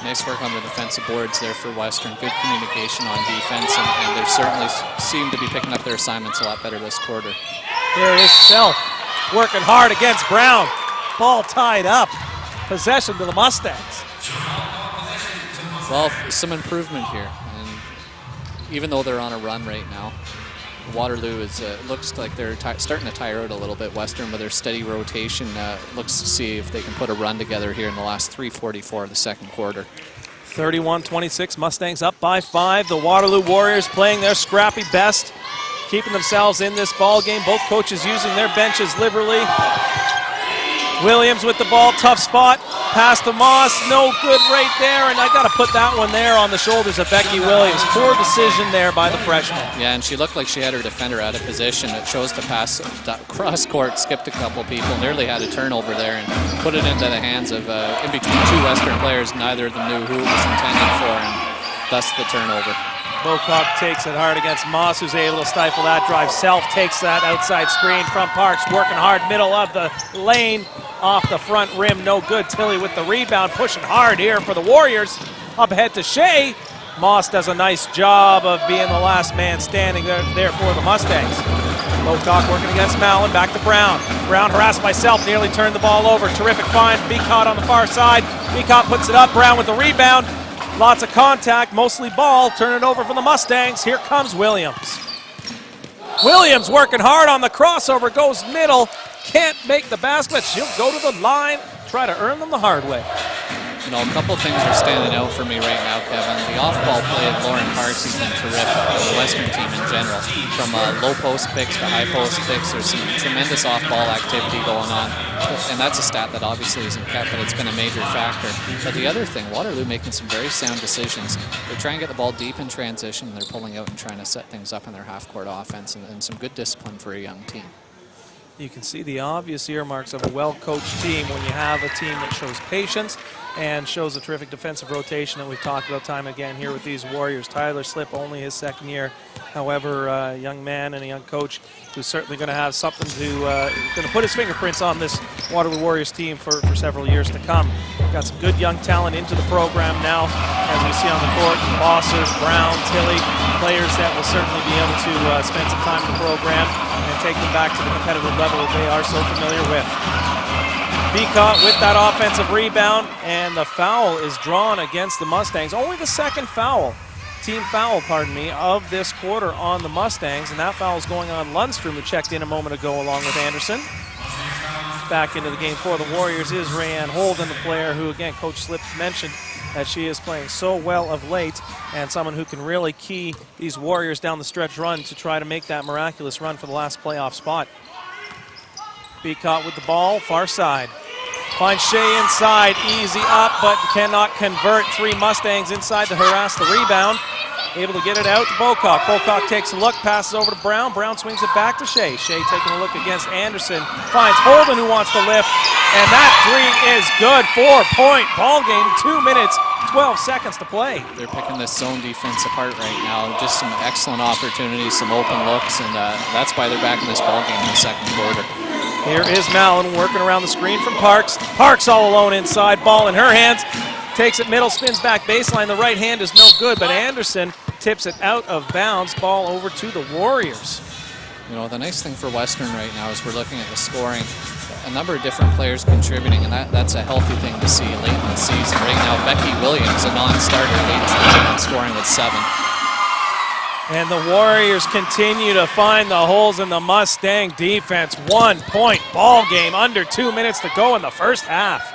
S3: Nice work on the defensive boards there for Western. Good communication on defense, and they certainly seem to be picking up their assignments a lot better this quarter.
S2: There is Self working hard against Brown. Ball tied up. Possession to the Mustangs.
S3: Well, some improvement here. And even though they're on a run right now, Waterloo is looks like they're starting to tire out a little bit. Western, with their steady rotation, looks to see if they can put a run together here in the last 3:44 of the second quarter.
S2: 31-26, Mustangs up by 5. The Waterloo Warriors playing their scrappy best, keeping themselves in this ball game. Both coaches using their benches liberally. Williams with the ball, tough spot, pass to Moss, no good right there, and I got to put that one there on the shoulders of Becky Williams. Poor decision there by the freshman.
S3: Yeah, and she looked like she had her defender out of position. It chose to pass cross court, skipped a couple people, nearly had a turnover there, and put it into the hands of in between two Western players. Neither of them knew who it was intended for, and thus the turnover.
S2: Bocock takes it hard against Moss, who's able to stifle that drive. Self takes that outside screen from Parks, working hard, middle of the lane, off the front rim, no good. Tilly with the rebound, pushing hard here for the Warriors. Up ahead to Shea. Moss does a nice job of being the last man standing there for the Mustangs. Bocock working against Mallon, back to Brown. Brown harassed by Self, nearly turned the ball over. Terrific find, Beacott on the far side. Beacott puts it up, Brown with the rebound. Lots of contact, mostly ball. Turn it over for the Mustangs. Here comes Williams. Williams working hard on the crossover, goes middle. Can't make the basket. She'll go to the line, try to earn them the hard way.
S3: You know, a couple of things are standing out for me right now, Kevin. The off-ball play of Lauren Parks has been terrific, and the Western team in general. From low post picks to high post picks, there's some tremendous off-ball activity going on. And that's a stat that obviously isn't kept, but it's been a major factor. But the other thing, Waterloo making some very sound decisions. They're trying to get the ball deep in transition, and they're pulling out and trying to set things up in their half-court offense, and some good discipline for a young team.
S2: You can see the obvious earmarks of a well-coached team when you have a team that shows patience and shows a terrific defensive rotation that we've talked about time and again here with these Warriors. Tyler Slip, only his second year. However, a young man and a young coach who's certainly going to have something to going to put his fingerprints on this Waterloo Warriors team for several years to come. Got some good young talent into the program now, as we see on the court. Bossers, Brown, Tilly, players that will certainly be able to spend some time in the program and take them back to the competitive level that they are so familiar with. Beacott with that offensive rebound, and the foul is drawn against the Mustangs. Only the second foul, team foul, pardon me, of this quarter on the Mustangs, and that foul is going on Lundstrom, who checked in a moment ago along with Anderson. Back into the game for the Warriors is Rayanne Holden, the player who, again, Coach Slip mentioned that she is playing so well of late, and someone who can really key these Warriors down the stretch run to try to make that miraculous run for the last playoff spot. Beacott with the ball, far side. Finds Shea inside, easy up, but cannot convert. Three Mustangs inside to harass the rebound. Able to get it out to Bocock. Bocock takes a look, passes over to Brown. Brown swings it back to Shea. Shea taking a look against Anderson. Finds Holden, who wants to lift. And that three is good. 4-point ball game. 2 minutes, 12 seconds to play.
S3: They're picking this zone defense apart right now. Just some excellent opportunities, some open looks, and that's why they're back in this ball game in the second quarter.
S2: Here is Mallon working around the screen from Parks. Parks all alone inside, ball in her hands. Takes it middle, spins back baseline. The right hand is no good, but Anderson tips it out of bounds. Ball over to the Warriors.
S3: You know, the nice thing for Western right now is we're looking at the scoring. A number of different players contributing, and that's a healthy thing to see late in the season. Right now, Becky Williams, a non-starter, leads the team in scoring with 7.
S2: And the Warriors continue to find the holes in the Mustang defense. 1-point ball game, under 2 minutes to go in the first half.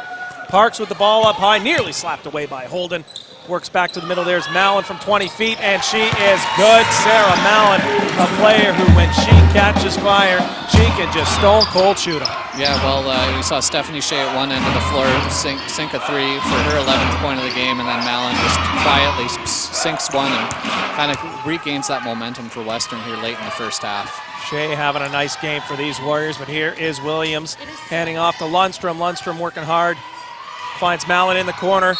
S2: Parks with the ball up high, nearly slapped away by Holden. Works back to the middle. There's Mallon from 20 feet, and she is good. Sarah Mallon, a player who, when she catches fire, she can just stone cold shoot them.
S3: Yeah, well, we saw Stephanie Shea at one end of the floor sink a three for her 11th point of the game, and then Mallon just quietly sinks one and kind of regains that momentum for Western here late in the first half.
S2: Shea having a nice game for these Warriors, but here is Williams handing off to Lundstrom. Lundstrom working hard, finds Mallon in the corner.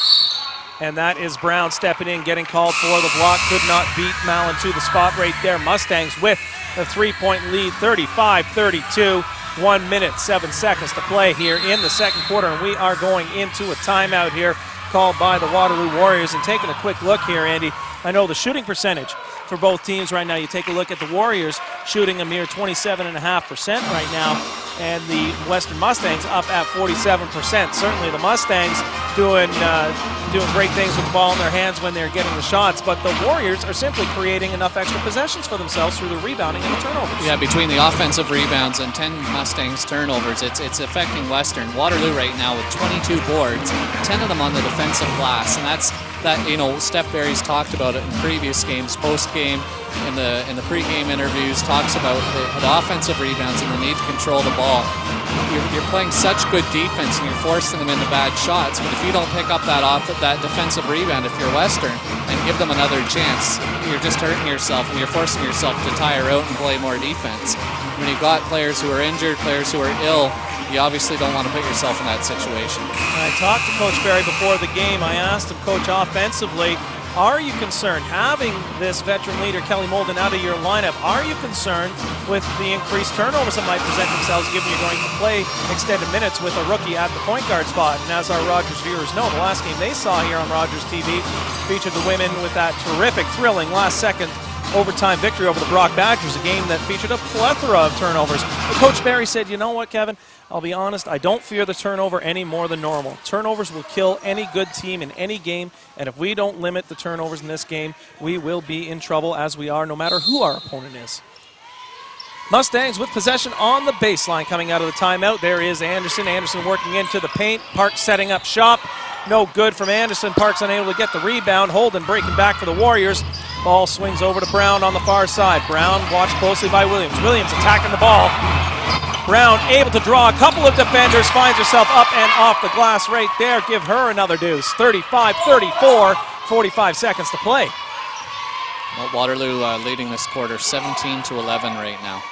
S2: And that is Brown stepping in, getting called for the block. Could not beat Mallon to the spot right there. Mustangs with a 3-point lead, 35-32. 1 minute, 7 seconds to play here in the second quarter. And we are going into a timeout here called by the Waterloo Warriors. And taking a quick look here, Andy, I know the shooting percentage for both teams right now. You take a look at the Warriors shooting a mere 27.5% right now, and the Western Mustangs up at 47%. Certainly the Mustangs doing great things with the ball in their hands when they're getting the shots, but the Warriors are simply creating enough extra possessions for themselves through the rebounding and the turnovers.
S3: Yeah, between the offensive rebounds and 10 Mustangs turnovers, it's affecting Western. Waterloo right now with 22 boards, 10 of them on the defensive glass, and that, you know, Steph Berry's talked about it in previous games, post-game, in the pre-game interviews, talks about the offensive rebounds and the need to control the ball. You're playing such good defense and you're forcing them into bad shots, but if you don't pick up that defensive rebound, if you're Western, and give them another chance, you're just hurting yourself and you're forcing yourself to tire out and play more defense. When you've got players who are injured, players who are ill, you obviously don't want to put yourself in that situation.
S2: I talked to Coach Berry before the game. I asked him, Coach, offensively, are you concerned, having this veteran leader, Kelly Molden, out of your lineup, are you concerned with the increased turnovers that might present themselves given you're going to play extended minutes with a rookie at the point guard spot? And as our Rogers viewers know, the last game they saw here on Rogers TV featured the women with that terrific, thrilling last-second overtime victory over the Brock Badgers, a game that featured a plethora of turnovers. But Coach Berry said, you know what, Kevin? I'll be honest, I don't fear the turnover any more than normal. Turnovers will kill any good team in any game, and if we don't limit the turnovers in this game, we will be in trouble, as we are, no matter who our opponent is. Mustangs with possession on the baseline coming out of the timeout. There is Anderson. Anderson working into the paint. Park setting up shop. no good from Anderson. Parks unable to get the rebound. Holden breaking back for the Warriors. Ball swings over to Brown on the far side. Brown watched closely by Williams. Williams attacking the ball. Brown able to draw a couple of defenders, finds herself up and off the glass right there. Give her another deuce. 35-34, 45 seconds to play.
S3: Well, Waterloo leading this quarter 17-11 right now.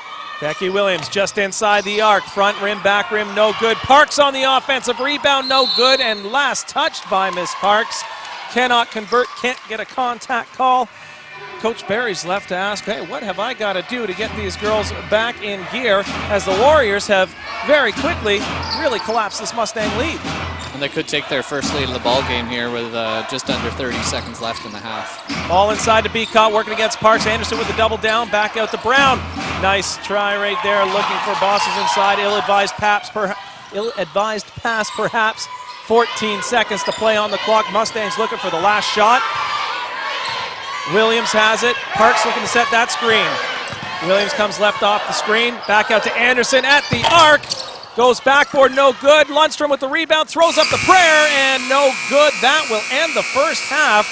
S2: Becky Williams just inside the arc. Front rim, back rim, no good. Parks on the offensive rebound, no good. And last touched by Miss Parks. Cannot convert, can't get a contact call. Coach Barry's left to ask, hey, what have I got to do to get these girls back in gear, as the Warriors have very quickly really collapsed this Mustang lead.
S3: And they could take their first lead of the ball game here with just under 30 seconds left in the half.
S2: Ball inside to Beacott, working against Parks. Anderson with the double down, back out to Brown. Nice try right there, looking for bosses inside. Ill-advised pass perhaps. 14 seconds to play on the clock. Mustangs looking for the last shot. Williams has it. Parks looking to set that screen. Williams comes left off the screen. Back out to Anderson at the arc. Goes backboard, no good. Lundstrom with the rebound, throws up the prayer, and no good. That will end the first half.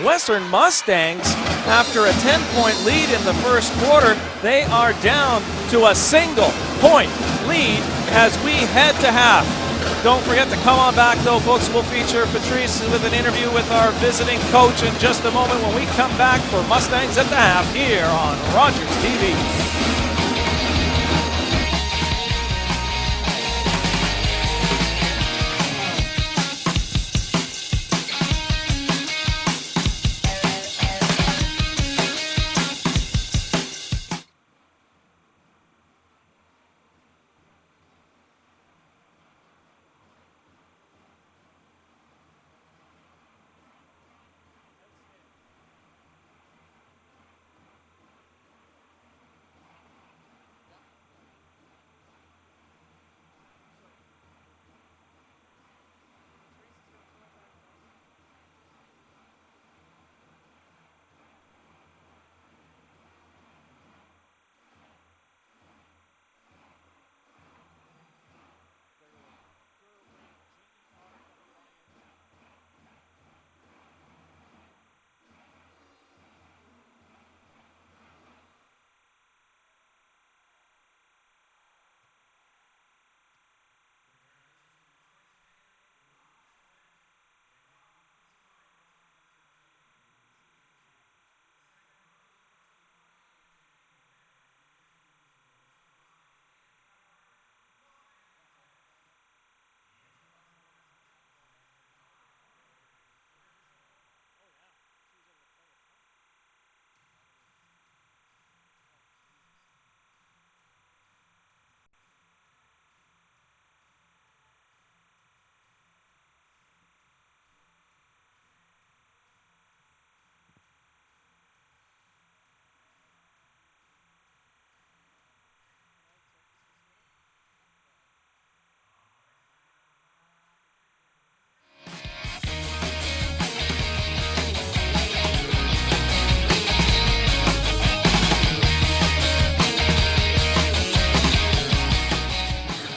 S2: Western Mustangs, after a 10-point lead in the first quarter, they are down to a single-point lead as we head to half. Don't forget to come on back, though, folks. We'll feature Patrice with an interview with our visiting coach in just a moment when we come back for Mustangs at the half here on Rogers TV.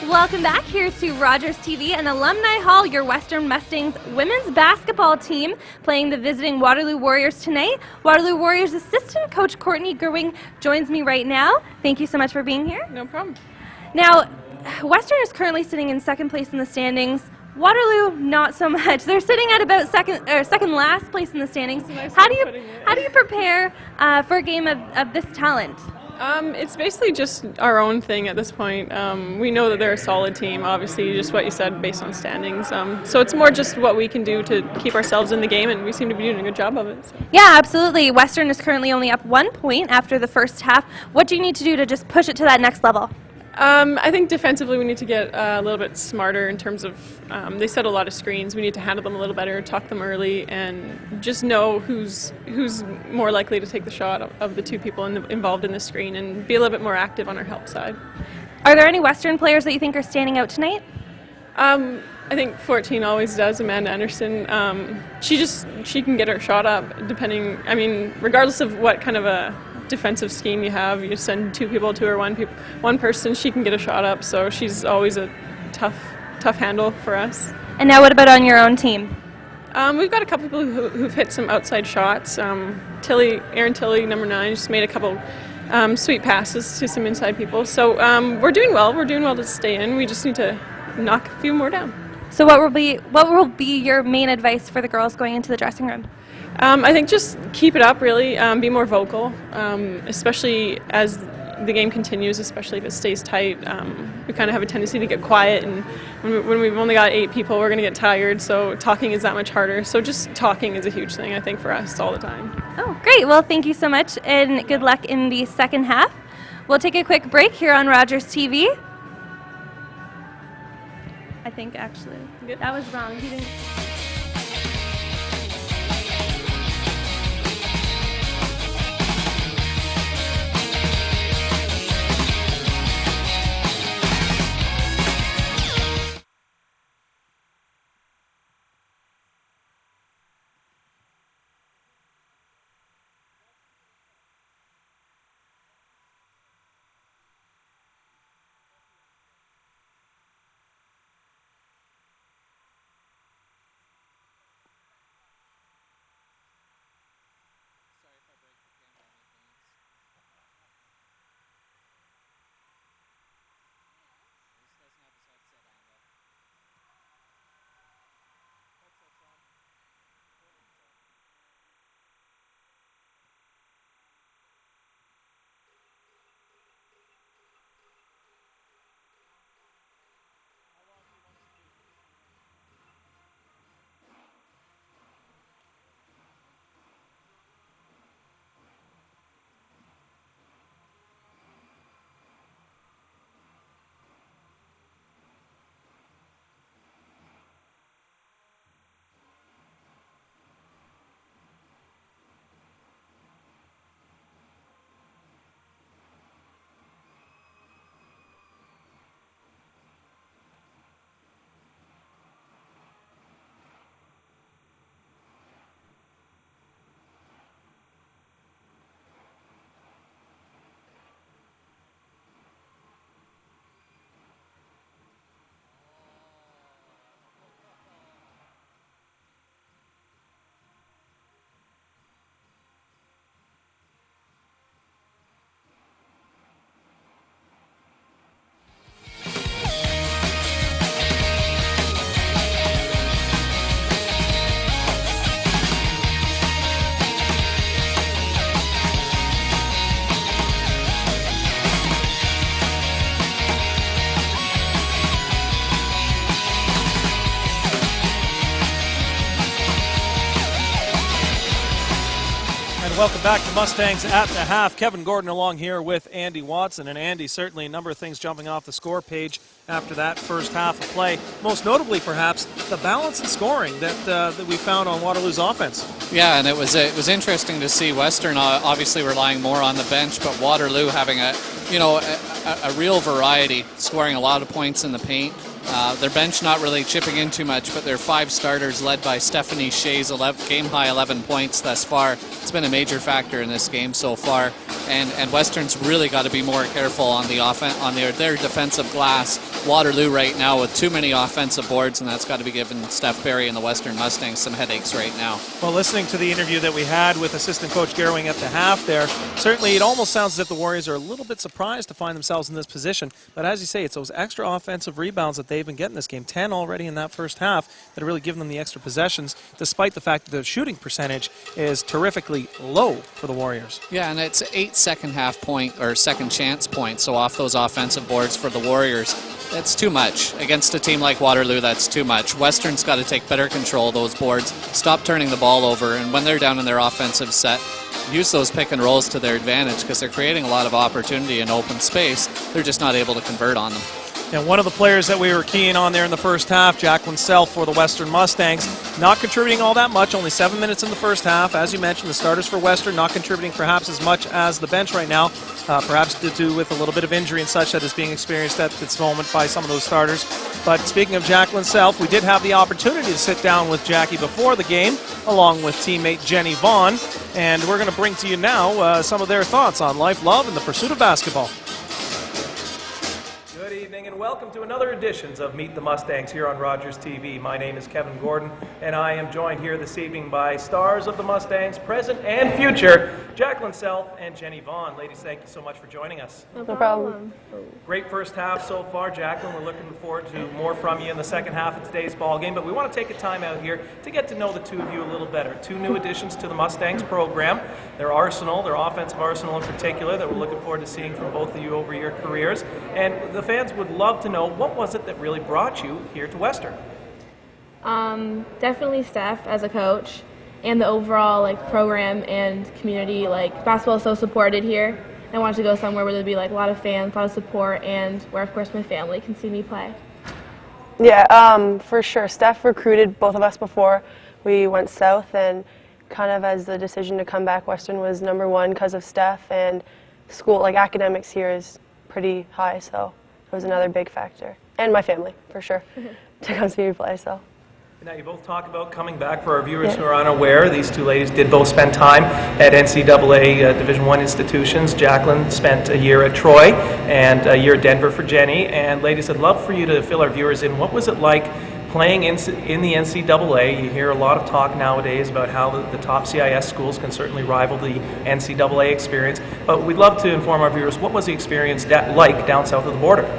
S1: Welcome back here to Rogers TV and Alumni Hall, your Western Mustangs women's basketball team playing the visiting Waterloo Warriors tonight. Waterloo Warriors assistant coach Courtney Gerwing joins me right now. Thank you so much for being here.
S4: No problem.
S1: Now, Western is currently sitting in second place in the standings. Waterloo, not so much. They're sitting at about second last place in the standings.
S4: Nice
S1: How
S4: way
S1: do
S4: of putting it.
S1: how do you prepare for a game of this talent?
S4: It's basically just our own thing at this point. We know that they're a solid team, obviously, just what you said, based on standings. So it's more just what we can do to keep ourselves in the game, and we seem to be doing a good job of it. So.
S1: Yeah, absolutely. Western is currently only up 1 point after the first half. What do you need to do to just push it to that next level?
S4: I think defensively we need to get a little bit smarter in terms of they set a lot of screens. We need to handle them a little better, talk them early, and just know who's more likely to take the shot of the two people involved in the screen, and be a little bit more active on our help side.
S1: Are there any Western players that you think are standing out tonight?
S4: I think 14 always does, Amanda Anderson. She can get her shot up regardless of what kind of a defensive scheme you have. You send two people to her, one person, she can get a shot up, so she's always a tough handle for us.
S1: And now what about on your own team?
S4: We've got a couple people who've hit some outside shots. Erin Tilley, number 9, just made a couple sweet passes to some inside people. So we're doing well. We're doing well to stay in. We just need to knock a few more down.
S1: So what will be your main advice for the girls going into the dressing room?
S4: I think just keep it up, really. Be more vocal, especially as the game continues, especially if it stays tight. We kind of have a tendency to get quiet, and when we've only got 8 people, we're going to get tired, so talking is that much harder. So just talking is a huge thing, I think, for us all the time.
S1: Oh, great. Well, thank you so much, and good luck in the second half. We'll take a quick break here on Rogers TV. I think, actually, that was wrong. He didn't...
S2: Welcome back to Mustangs at the half. Kevin Gordon along here with Andy Watson. And Andy, certainly a number of things jumping off the score page after that first half of play. Most notably, perhaps, the balance in scoring that we found on Waterloo's offense.
S3: Yeah, and it was interesting to see Western obviously relying more on the bench, but Waterloo having a real variety, scoring a lot of points in the paint. Their bench not really chipping in too much, but their 5 starters led by Stephanie Shea's game-high 11 points thus far. It's been a major factor in this game so far, and Western's really got to be more careful on the their defensive glass. Waterloo right now with too many offensive boards, and that's got to be giving Steph Berry and the Western Mustangs some headaches right now.
S2: Well, listening to the interview that we had with assistant coach Gerwing at the half there, certainly it almost sounds as if the Warriors are a little bit surprised to find themselves in this position. But as you say, it's those extra offensive rebounds that they've been getting this game. 10 already in that first half that are really giving them the extra possessions, despite the fact that the shooting percentage is terrifically low for the Warriors.
S3: Yeah, and it's 8 second chance points, so off those offensive boards for the Warriors. That's too much. Against a team like Waterloo, that's too much. Western's got to take better control of those boards, stop turning the ball over, and when they're down in their offensive set, use those pick and rolls to their advantage because they're creating a lot of opportunity in open space. They're just not able to convert on them.
S2: And one of the players that we were keying on there in the first half, Jacqueline Self for the Western Mustangs, not contributing all that much, only 7 minutes in the first half. As you mentioned, the starters for Western not contributing perhaps as much as the bench right now, perhaps to do with a little bit of injury and such that is being experienced at this moment by some of those starters. But speaking of Jacqueline Self, we did have the opportunity to sit down with Jackie before the game, along with teammate Jenny Vaughn, and we're going to bring to you now some of their thoughts on life, love, and the pursuit of basketball. Good evening and welcome to another edition of Meet the Mustangs here on Rogers TV. My name is Kevin Gordon, and I am joined here this evening by stars of the Mustangs, present and future, Jacqueline Self and Jenny Vaughn. Ladies, thank you so much for joining us.
S5: No problem.
S2: Great first half so far, Jacqueline. We're looking forward to more from you in the second half of today's ball game, but we want to take a time out here to get to know the two of you a little better. Two new additions to the Mustangs program, their arsenal, their offensive arsenal in particular, that we're looking forward to seeing from both of you over your careers. And the fans would love to know, what was it that really brought you here to Western?
S5: Definitely Steph as a coach, and the overall program and community. Basketball is so supported here. I wanted to go somewhere where there'd be a lot of fans, a lot of support, and where of course my family can see me play.
S6: Yeah, for sure. Steph recruited both of us before we went south, and kind of as the decision to come back, Western was number one because of Steph, and school, academics here is pretty high, so it was another big factor. And my family, for sure, to come see me play, so.
S2: Now, you both talk about coming back. For our viewers who are unaware, these two ladies did both spend time at NCAA Division I institutions. Jacqueline spent a year at Troy and a year at Denver for Jenny. And ladies, I'd love for you to fill our viewers in. What was it like playing in the NCAA? You hear a lot of talk nowadays about how the top CIS schools can certainly rival the NCAA experience. But we'd love to inform our viewers, what was the experience like down south of the border?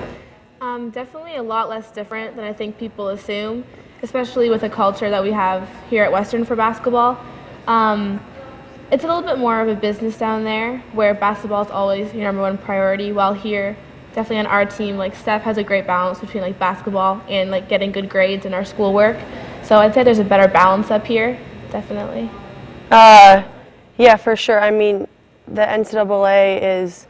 S5: Definitely a lot less different than I think people assume, especially with the culture that we have here at Western for basketball. It's a little bit more of a business down there, where basketball is always your number one priority, while here, definitely on our team, Steph has a great balance between basketball and getting good grades in our schoolwork. So I'd say there's a better balance up here, definitely.
S6: Yeah, for sure. I mean, the NCAA is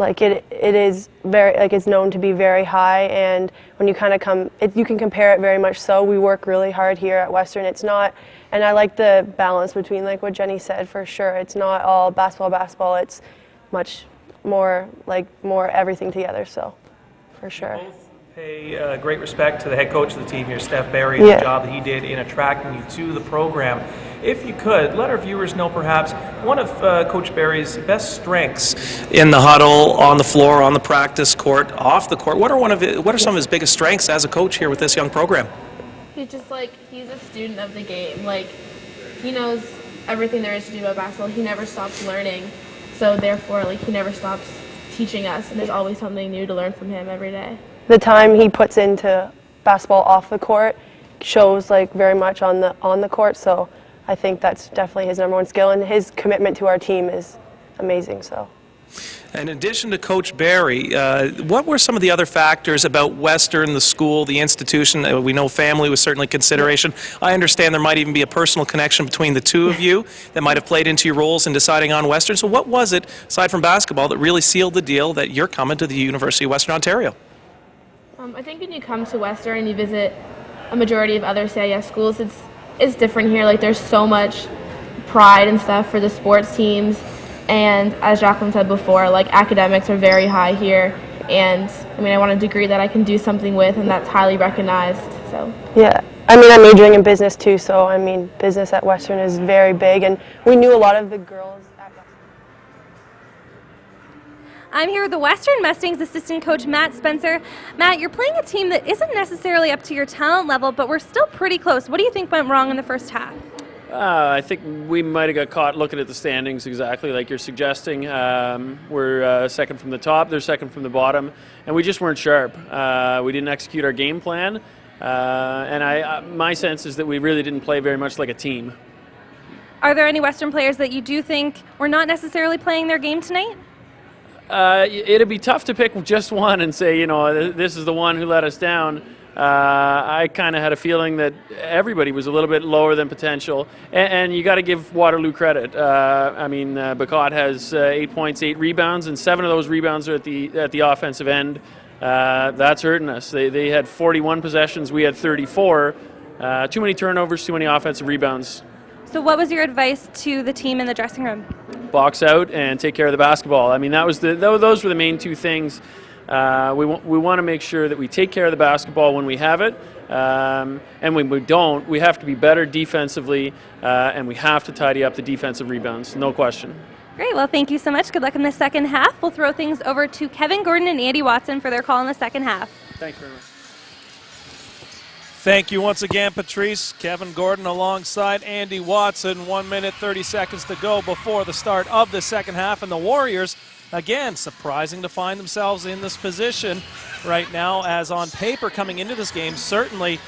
S6: it is very it's known to be very high, and when you kind of you can compare it very much so. We work really hard here at Western. It's not, and I like the balance between what Jenny said, for sure. It's not all basketball. It's much more more everything together. So, for sure.
S2: You both pay great respect to the head coach of the team here, Steph Barry, and the job that he did in attracting you to the program. If you could, let our viewers know perhaps one of Coach Barry's best strengths in the huddle, on the floor, on the practice court, off the court. What are some of his biggest strengths as a coach here with this young program?
S5: He's just he's a student of the game. He knows everything there is to do about basketball. He never stops learning, so therefore he never stops teaching us, and there's always something new to learn from him every day.
S6: The time he puts into basketball off the court shows very much on the court, so I think that's definitely his number one skill, and his commitment to our team is amazing. So,
S2: in addition to Coach Barry, what were some of the other factors about Western, the school, the institution? We know family was certainly consideration. I understand there might even be a personal connection between the two of you that might have played into your roles in deciding on Western. So what was it, aside from basketball, that really sealed the deal that you're coming to the University of Western Ontario?
S5: I think when you come to Western and you visit a majority of other CIS schools, it's different here. There's so much pride and stuff for the sports teams, and as Jacqueline said before, academics are very high here, and I want a degree that I can do something with, and that's highly recognized. So
S6: yeah, I'm majoring in business too, so business at Western is very big, and we knew a lot of the girls at Western.
S1: I'm here with the Western Mustangs assistant coach, Matt Spencer. Matt, you're playing a team that isn't necessarily up to your talent level, but we're still pretty close. What do you think went wrong in the first half?
S7: I think we might have got caught looking at the standings exactly like you're suggesting. We're second from the top, they're second from the bottom, and we just weren't sharp. We didn't execute our game plan, and my sense is that we really didn't play very much like a team.
S1: Are there any Western players that you do think were not necessarily playing their game tonight?
S7: It'd be tough to pick just one and say, this is the one who let us down. I kind of had a feeling that everybody was a little bit lower than potential, and you got to give Waterloo credit. Bacot has 8 points, 8 rebounds, and 7 of those rebounds are at the offensive end. That's hurting us. They had 41 possessions, we had 34. Too many turnovers, too many offensive rebounds.
S1: So what was your advice to the team in the dressing room?
S7: Box out and take care of the basketball. Those were the main two things. We want to make sure that we take care of the basketball when we have it, and when we don't, we have to be better defensively, and we have to tidy up the defensive rebounds, no question.
S1: Great, well thank you so much. Good luck in the second half. We'll throw things over to Kevin Gordon and Andy Watson for their call in the second half.
S7: Thanks very much.
S2: Thank you once again, Patrice. Kevin Gordon alongside Andy Watson. 1 minute, 30 seconds to go before the start of the second half. And the Warriors, again, surprising to find themselves in this position right now, as on paper coming into this game, certainly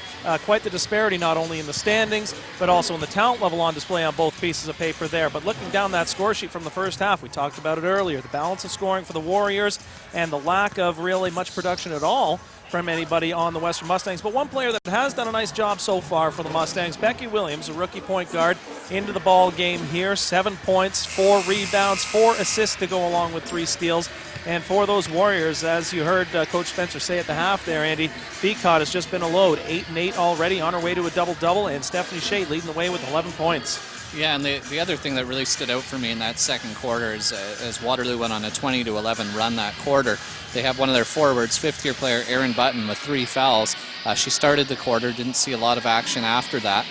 S2: quite the disparity, not only in the standings, but also in the talent level on display on both pieces of paper there. But looking down that score sheet from the first half, we talked about it earlier, the balance of scoring for the Warriors and the lack of really much production at all from anybody on the Western Mustangs. But one player that has done a nice job so far for the Mustangs, Becky Williams, a rookie point guard, into the ball game here. 7 points, 4 rebounds, 4 assists to go along with 3 steals. And for those Warriors, as you heard Coach Spencer say at the half there, Andy, Beacott has just been a load. 8 and 8 already, on her way to a double-double, and Stephanie Shea leading the way with 11 points.
S3: Yeah, and the other thing that really stood out for me in that second quarter is as Waterloo went on a 20-11 run that quarter, they have one of their forwards, fifth-year player Erin Button, with 3 fouls. She started the quarter, didn't see a lot of action after that,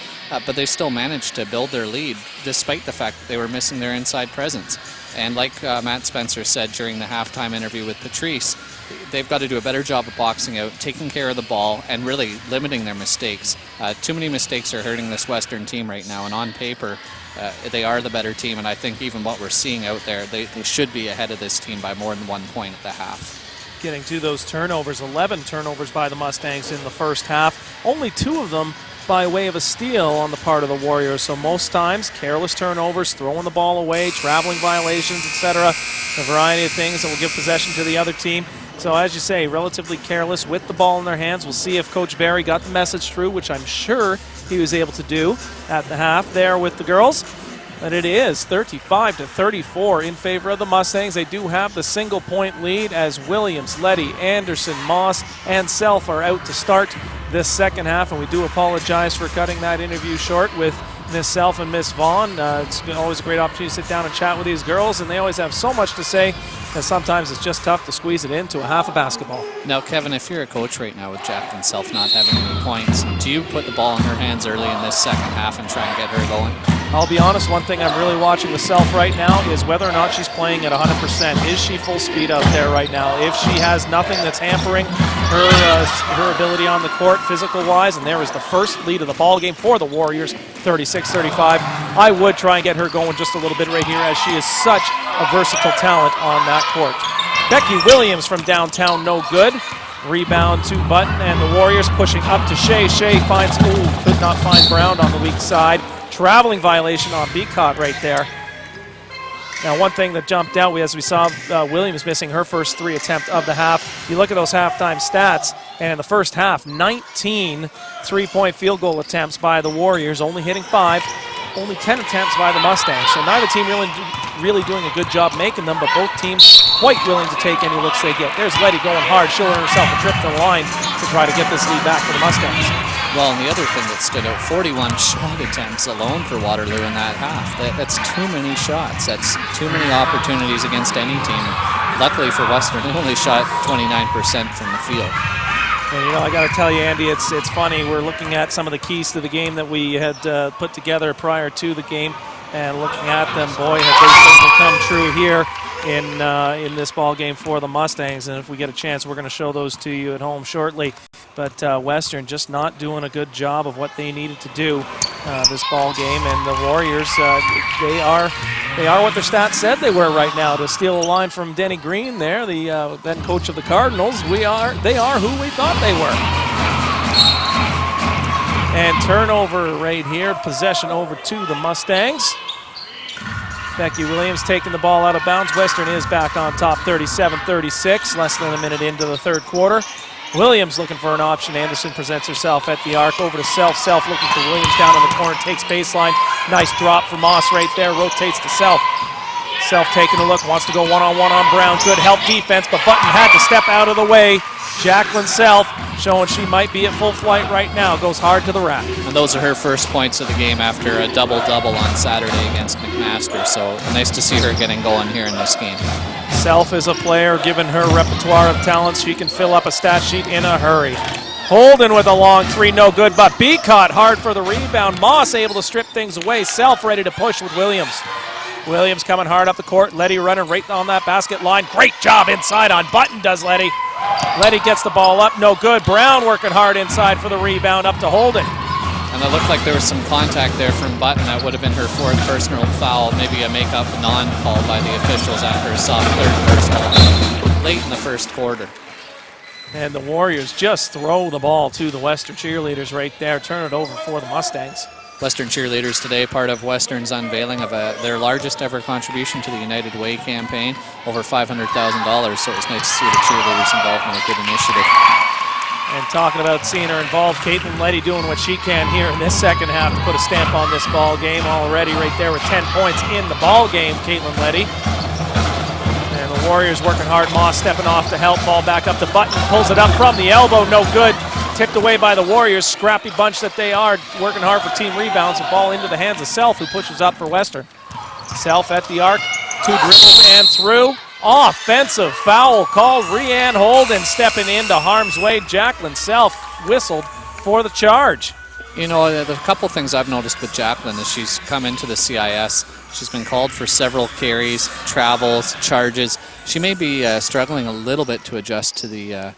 S3: but they still managed to build their lead despite the fact that they were missing their inside presence. And like Matt Spencer said during the halftime interview with Patrice, they've got to do a better job of boxing out, taking care of the ball, and really limiting their mistakes. Too many mistakes are hurting this Western team right now, and on paper, they are the better team, and I think even what we're seeing out there, they should be ahead of this team by more than 1 point at the half.
S2: Getting to those turnovers, 11 turnovers by the Mustangs in the first half, only 2 of them by way of a steal on the part of the Warriors. So most times, careless turnovers, throwing the ball away, traveling violations, etc. A variety of things that will give possession to the other team. So as you say, relatively careless with the ball in their hands. We'll see if Coach Barry got the message through, which I'm sure he was able to do at the half there with the girls. But it is 35-34 in favor of the Mustangs. They do have the single-point lead as Williams, Letty, Anderson, Moss, and Self are out to start this second half. And we do apologize for cutting that interview short with Miss Self and Miss Vaughn. It's always a great opportunity to sit down and chat with these girls, and they always have so much to say, and sometimes it's just tough to squeeze it into a half of basketball.
S3: Now, Kevin, if you're a coach right now with Jacqueline Self not having any points, do you put the ball in her hands early in this second half and try and get her going?
S2: I'll be honest, one thing I'm really watching with Self right now is whether or not she's playing at 100%. Is she full speed out there right now? If she has nothing that's hampering her ability on the court physical-wise, and there is the first lead of the ball game for the Warriors, 36-35, I would try and get her going just a little bit right here, as she is such a versatile talent on that court. Becky Williams from downtown, no good. Rebound to Button, and the Warriors pushing up to Shea. Shea finds, could not find Brown on the weak side. Traveling violation on Beacott right there. Now, one thing that jumped out as we saw Williams missing her first 3 attempts of the half. You look at those halftime stats, and in the first half, 19 three-point field goal attempts by the Warriors, only hitting 5. Only 10 attempts by the Mustangs. So neither team really doing a good job making them, but both teams quite willing to take any looks they get. There's Letty going hard. She'll earn herself a trip to the line to try to get this lead back for the Mustangs.
S3: Well, and the other thing that stood out, 41 shot attempts alone for Waterloo in that half. That's too many shots. That's too many opportunities against any team. Luckily for Western, they only shot 29% from the field.
S2: And, you know, I got to tell you, Andy, it's funny. We're looking at some of the keys to the game that we had put together prior to the game, and looking at them, boy, have they certainly come true here in this ball game for the Mustangs. And if we get a chance, we're going to show those to you at home shortly. But Western just not doing a good job of what they needed to do this ball game, and the Warriors, they are what their stats said they were right now. To steal a line from Denny Green there, the then coach of the Cardinals, they are who we thought they were. And turnover right here, possession over to the Mustangs. Becky Williams taking the ball out of bounds. Western is back on top, 37-36, less than a minute into the third quarter. Williams looking for an option. Anderson presents herself at the arc. Over to Self. Self looking for Williams down in the corner. Takes baseline. Nice drop for Moss right there. Rotates to Self. Self taking a look. Wants to go one-on-one on Brown. Good help defense, but Button had to step out of the way. Jacqueline Self showing she might be at full flight right now. Goes hard to the rack. And
S3: those are her first points of the game after a double-double on Saturday against McMaster. So nice to see her getting going here in this game.
S2: Self is a player, given her repertoire of talents, she can fill up a stat sheet in a hurry. Holden with a long 3, no good, but Beacott hard for the rebound. Moss able to strip things away. Self ready to push with Williams. Williams coming hard up the court. Letty running right on that basket line. Great job inside on Button, does Letty. Letty gets the ball up, no good. Brown working hard inside for the rebound, up to Holden.
S3: And it looked like there was some contact there from Button. That would have been her 4th personal foul, maybe a make-up non-call by the officials after a soft 3rd personal late in the first quarter.
S2: And the Warriors just throw the ball to the Western cheerleaders right there, turn it over for the Mustangs.
S3: Western cheerleaders today, part of Western's unveiling of their largest ever contribution to the United Way campaign, over $500,000. So it was nice to see the cheerleaders involved in a good initiative.
S2: And talking about seeing her involved, Caitlin Letty doing what she can here in this second half to put a stamp on this ball game already right there with 10 points in the ball game, Caitlin Letty. And the Warriors working hard. Moss stepping off to help. Ball back up to Button. Pulls it up from the elbow. No good. Tipped away by the Warriors. Scrappy bunch that they are. Working hard for team rebounds. The ball into the hands of Self, who pushes up for Western. Self at the arc. 2 dribbles and through. Offensive foul called. Rianne Holden stepping into harm's way. Jacqueline Self whistled for the charge.
S3: You know, the couple things I've noticed with Jacqueline is she's come into the CIS. She's been called for several carries, travels, charges. She may be struggling a little bit to adjust to the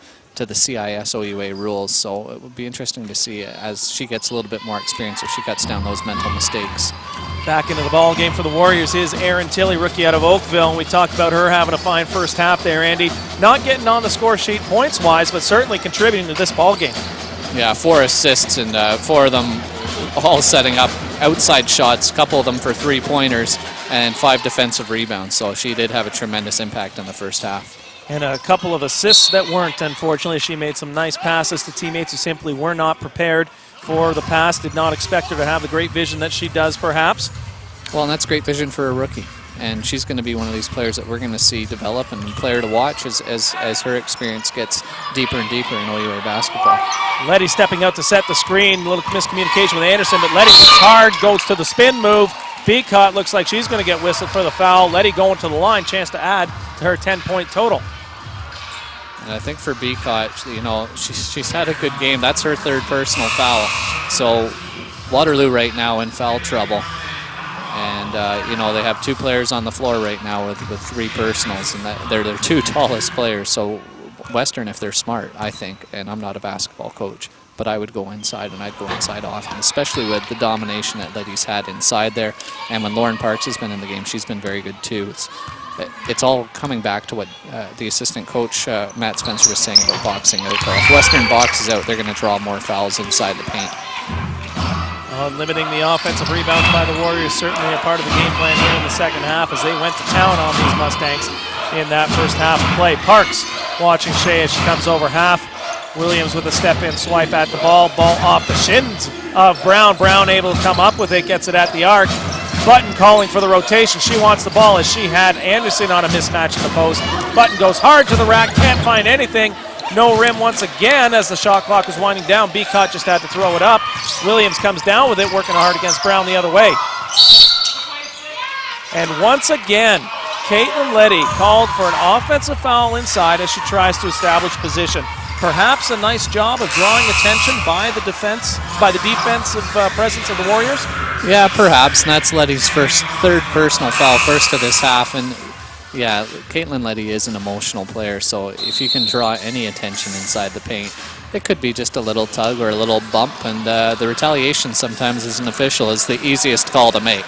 S3: CIS OUA rules, so it would be interesting to see as she gets a little bit more experience if she cuts down those mental mistakes.
S2: Back into the ball game for the Warriors is Erin Tilley, rookie out of Oakville, and we talked about her having a fine first half there, Andy. Not getting on the score sheet points-wise, but certainly contributing to this ball game.
S3: Yeah, 4 assists and 4 of them all setting up outside shots, a couple of them for 3-pointers, and 5 defensive rebounds. So she did have a tremendous impact in the first half.
S2: And a couple of assists that weren't, unfortunately. She made some nice passes to teammates who simply were not prepared for the pass, did not expect her to have the great vision that she does, perhaps.
S3: Well, and that's great vision for a rookie. And she's going to be one of these players that we're going to see develop and player to watch as her experience gets deeper and deeper in OUA basketball.
S2: Letty stepping out to set the screen. A little miscommunication with Anderson, but Letty works hard, goes to the spin move. Beacott looks like she's going to get whistled for the foul. Letty going to the line, chance to add to her 10-point total.
S3: And I think for Beacott, you know, she's had a good game. That's her 3rd personal foul. So Waterloo right now in foul trouble. And, you know, they have 2 players on the floor right now with 3 personals, and they're their 2 tallest players. So Western, if they're smart, I think, and I'm not a basketball coach, but I would go inside, and I'd go inside often, especially with the domination that Letty's had inside there. And when Lauren Parks has been in the game, she's been very good too. It's all coming back to what the assistant coach, Matt Spencer, was saying about boxing out. If Western boxes out, they're going to draw more fouls inside the paint.
S2: Limiting the offensive rebounds by the Warriors, certainly a part of the game plan here in the second half as they went to town on these Mustangs in that first half of play. Parks watching Shea as she comes over half. Williams with a step-in swipe at the ball. Ball off the shins of Brown. Brown able to come up with it, gets it at the arc. Button calling for the rotation. She wants the ball as she had Anderson on a mismatch in the post. Button goes hard to the rack, can't find anything. No rim once again as the shot clock was winding down. Beacott just had to throw it up. Williams comes down with it, working hard against Brown the other way. And once again, Caitlin Letty called for an offensive foul inside as she tries to establish position. Perhaps a nice job of drawing attention by the defensive presence of the Warriors.
S3: Yeah, perhaps, and that's Letty's 3rd personal foul, first of this half. And yeah, Caitlin Letty is an emotional player, so if you can draw any attention inside the paint, it could be just a little tug or a little bump, and the retaliation sometimes as an official is the easiest call to make.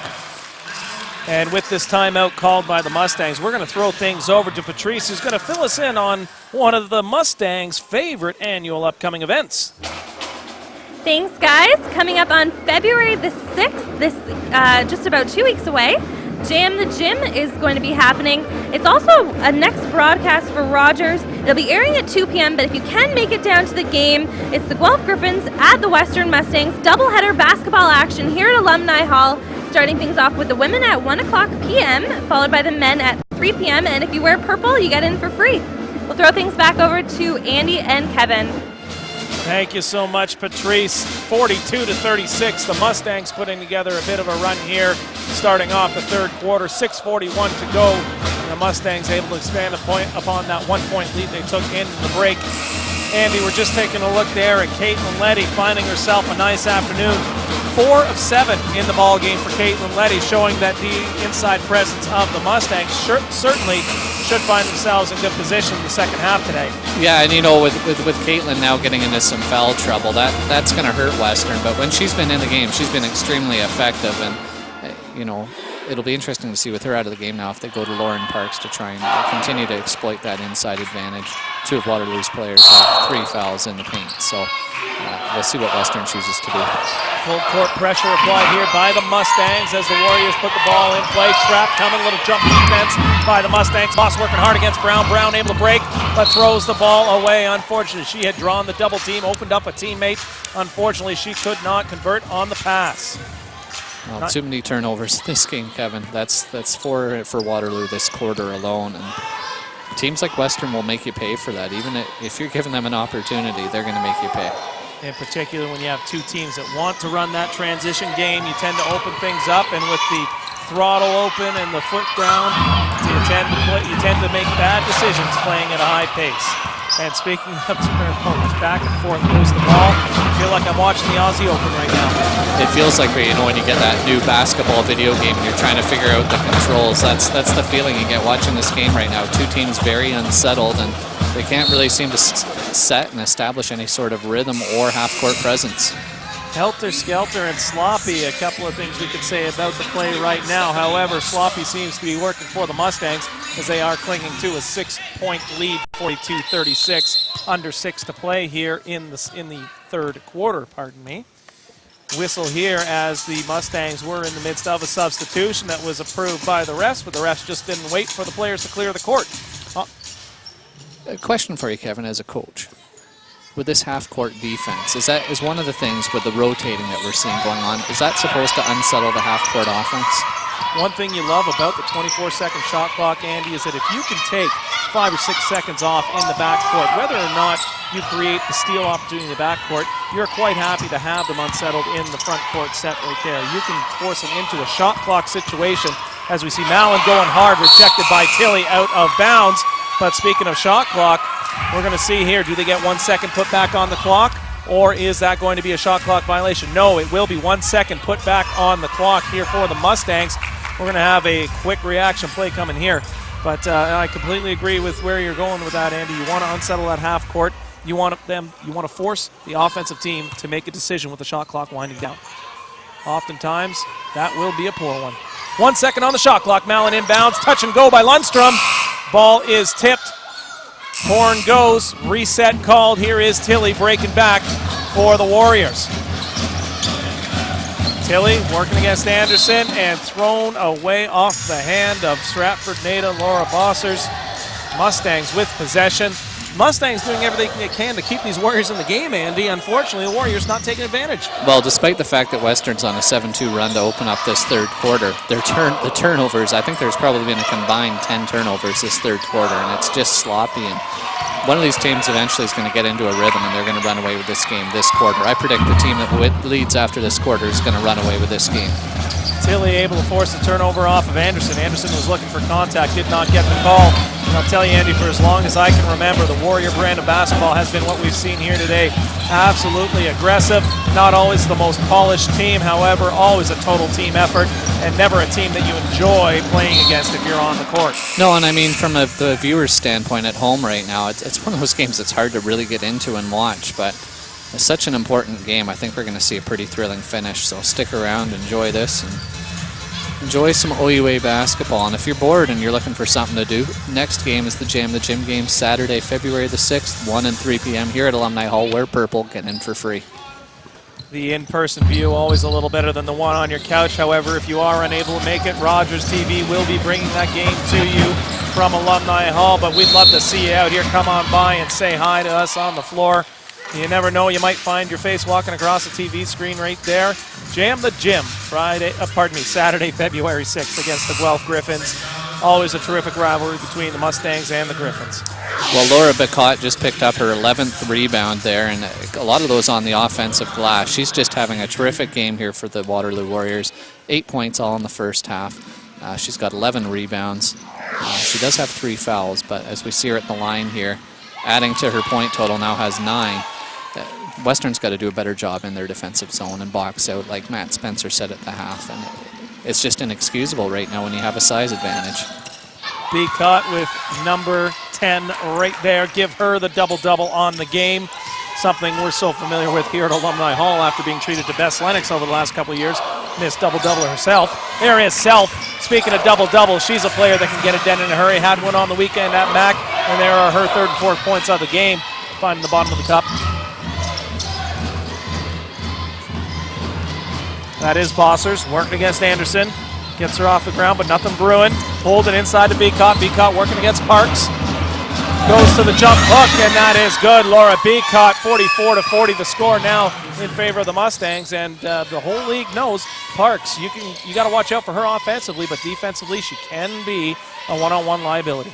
S2: And with this timeout called by the Mustangs, we're going to throw things over to Patrice, who's going to fill us in on one of the Mustangs' favorite annual upcoming events.
S1: Thanks, guys. Coming up on February the 6th, just about 2 weeks away, Jam the Gym is going to be happening. It's also a next broadcast for Rogers. It'll be airing at 2 p.m., but if you can make it down to the game, it's the Guelph Griffins at the Western Mustangs. Doubleheader basketball action here at Alumni Hall, starting things off with the women at 1 o'clock p.m., followed by the men at 3 p.m., and if you wear purple, you get in for free. We'll throw things back over to Andy and Kevin.
S2: Thank you so much, Patrice. 42-36. The Mustangs putting together a bit of a run here, starting off the 3rd quarter. 6:41 to go. And the Mustangs able to expand upon that 1-point lead they took in the break. Andy, we're just taking a look there at Caitlin Letty finding herself a nice afternoon. 4 of 7 in the ball game for Caitlin Letty, showing that the inside presence of the Mustangs certainly should find themselves in good position in the second half today.
S3: Yeah, and with Caitlin now getting into some foul trouble, that's going to hurt Western. But when she's been in the game, she's been extremely effective, and it'll be interesting to see with her out of the game now if they go to Lauren Parks to try and continue to exploit that inside advantage. Two of Waterloo's players have 3 fouls in the paint, so we'll see what Western chooses to do.
S2: Full court pressure applied here by the Mustangs as the Warriors put the ball in play. Trap coming, a little jump defense by the Mustangs. Moss working hard against Brown. Brown able to break, but throws the ball away. Unfortunately, she had drawn the double team, opened up a teammate. Unfortunately, she could not convert on the pass.
S3: Well, too many turnovers this game, Kevin. That's 4 for Waterloo this quarter alone. And teams like Western will make you pay for that. Even if you're giving them an opportunity, they're going to make you pay.
S2: In particular, when you have two teams that want to run that transition game, you tend to open things up, and with the throttle open and the foot down, you tend to make bad decisions playing at a high pace. And speaking of turnovers, back and forth goes the ball. I feel like I'm watching the Aussie Open right now.
S3: It feels like when you get that new basketball video game and you're trying to figure out the controls. That's the feeling you get watching this game right now. Two teams very unsettled, and they can't really seem to set and establish any sort of rhythm or half-court presence.
S2: Helter-skelter and sloppy, a couple of things we could say about the play right now. However, sloppy seems to be working for the Mustangs as they are clinging to a 6-point lead, 42-36, under 6 to play here in the third quarter, pardon me. Whistle here as the Mustangs were in the midst of a substitution that was approved by the refs, but the refs just didn't wait for the players to clear the court.
S3: A question for you, Kevin, as a coach. With this half-court defense, is one of the things with the rotating that we're seeing going on, is that supposed to unsettle the half-court offense?
S2: One thing you love about the 24-second shot clock, Andy, is that if you can take 5 or 6 seconds off in the backcourt, whether or not you create the steal opportunity in the backcourt, you're quite happy to have them unsettled in the front court set right there. You can force them into a shot clock situation, as we see Mallon going hard, rejected by Tilly out of bounds. But speaking of shot clock, we're going to see here, do they get 1 second put back on the clock, or is that going to be a shot clock violation? No, it will be 1 second put back on the clock here for the Mustangs. We're going to have a quick reaction play coming here. But I completely agree with where you're going with that, Andy. You want to unsettle that half court. You want to force the offensive team to make a decision with the shot clock winding down. Oftentimes, that will be a poor one. 1 second on the shot clock. Mallon inbounds. Touch and go by Lundstrom. Ball is tipped. Horn goes. Reset called. Here is Tilly breaking back for the Warriors. Tilly working against Anderson and thrown away off the hand of Stratford native Laura Bossers. Mustangs with possession. Mustangs doing everything they can to keep these Warriors in the game, Andy. Unfortunately, the Warriors not taking advantage.
S3: Well, despite the fact that Western's on a 7-2 run to open up this third quarter, the turnovers, I think there's probably been a combined 10 turnovers this third quarter, and it's just sloppy. And one of these teams eventually is going to get into a rhythm, and they're going to run away with this game this quarter. I predict the team that leads after this quarter is going to run away with this game.
S2: Tilly able to force the turnover off of Anderson. Anderson was looking for contact, did not get the call. And I'll tell you, Andy, for as long as I can remember, the Warrior brand of basketball has been what we've seen here today. Absolutely aggressive, not always the most polished team, however, always a total team effort, and never a team that you enjoy playing against if you're on the court.
S3: No, and I mean, from the viewer's standpoint at home right now, it's one of those games that's hard to really get into and watch, but it's such an important game. I think we're going to see a pretty thrilling finish, so stick around, enjoy this, and enjoy some OUA basketball. And if you're bored and you're looking for something to do, next game is the Jam the Gym game, Saturday, February the 6th, 1 and 3 p.m. here at Alumni Hall. Wear purple, get in for free.
S2: The in-person view always a little better than the one on your couch. However, if you are unable to make it, Rogers TV will be bringing that game to you from Alumni Hall. But we'd love to see you out here. Come on by and say hi to us on the floor. You never know, you might find your face walking across the TV screen right there. Jam the Gym, Saturday, February 6th against the Guelph Griffins. Always a terrific rivalry between the Mustangs and the Griffins.
S3: Well, Laura Bacot just picked up her 11th rebound there, and a lot of those on the offensive glass. She's just having a terrific game here for the Waterloo Warriors. 8 points all in the first half. She's got 11 rebounds. She does have 3 fouls, but as we see her at the line here, adding to her point total, now has 9. Western's got to do a better job in their defensive zone and box out, like Matt Spencer said at the half. And it's just inexcusable right now when you have a size advantage.
S2: Beacott with number 10 right there. Give her the double-double on the game. Something we're so familiar with here at Alumni Hall after being treated to Bess Lennox over the last couple of years. Missed double-double herself. There is Self. Speaking of double-double, she's a player that can get it done in a hurry. Had one on the weekend at MAC, and there are her third and fourth points of the game. Finding the bottom of the cup. That is Bossers working against Anderson. Gets her off the ground, but nothing brewing. Hold it inside to Beacott. Beacott working against Parks. Goes to the jump hook, and that is good. Laura Beacott, 44-40, the score now in favor of the Mustangs, and the whole league knows Parks. You got to watch out for her offensively, but defensively she can be a one-on-one liability.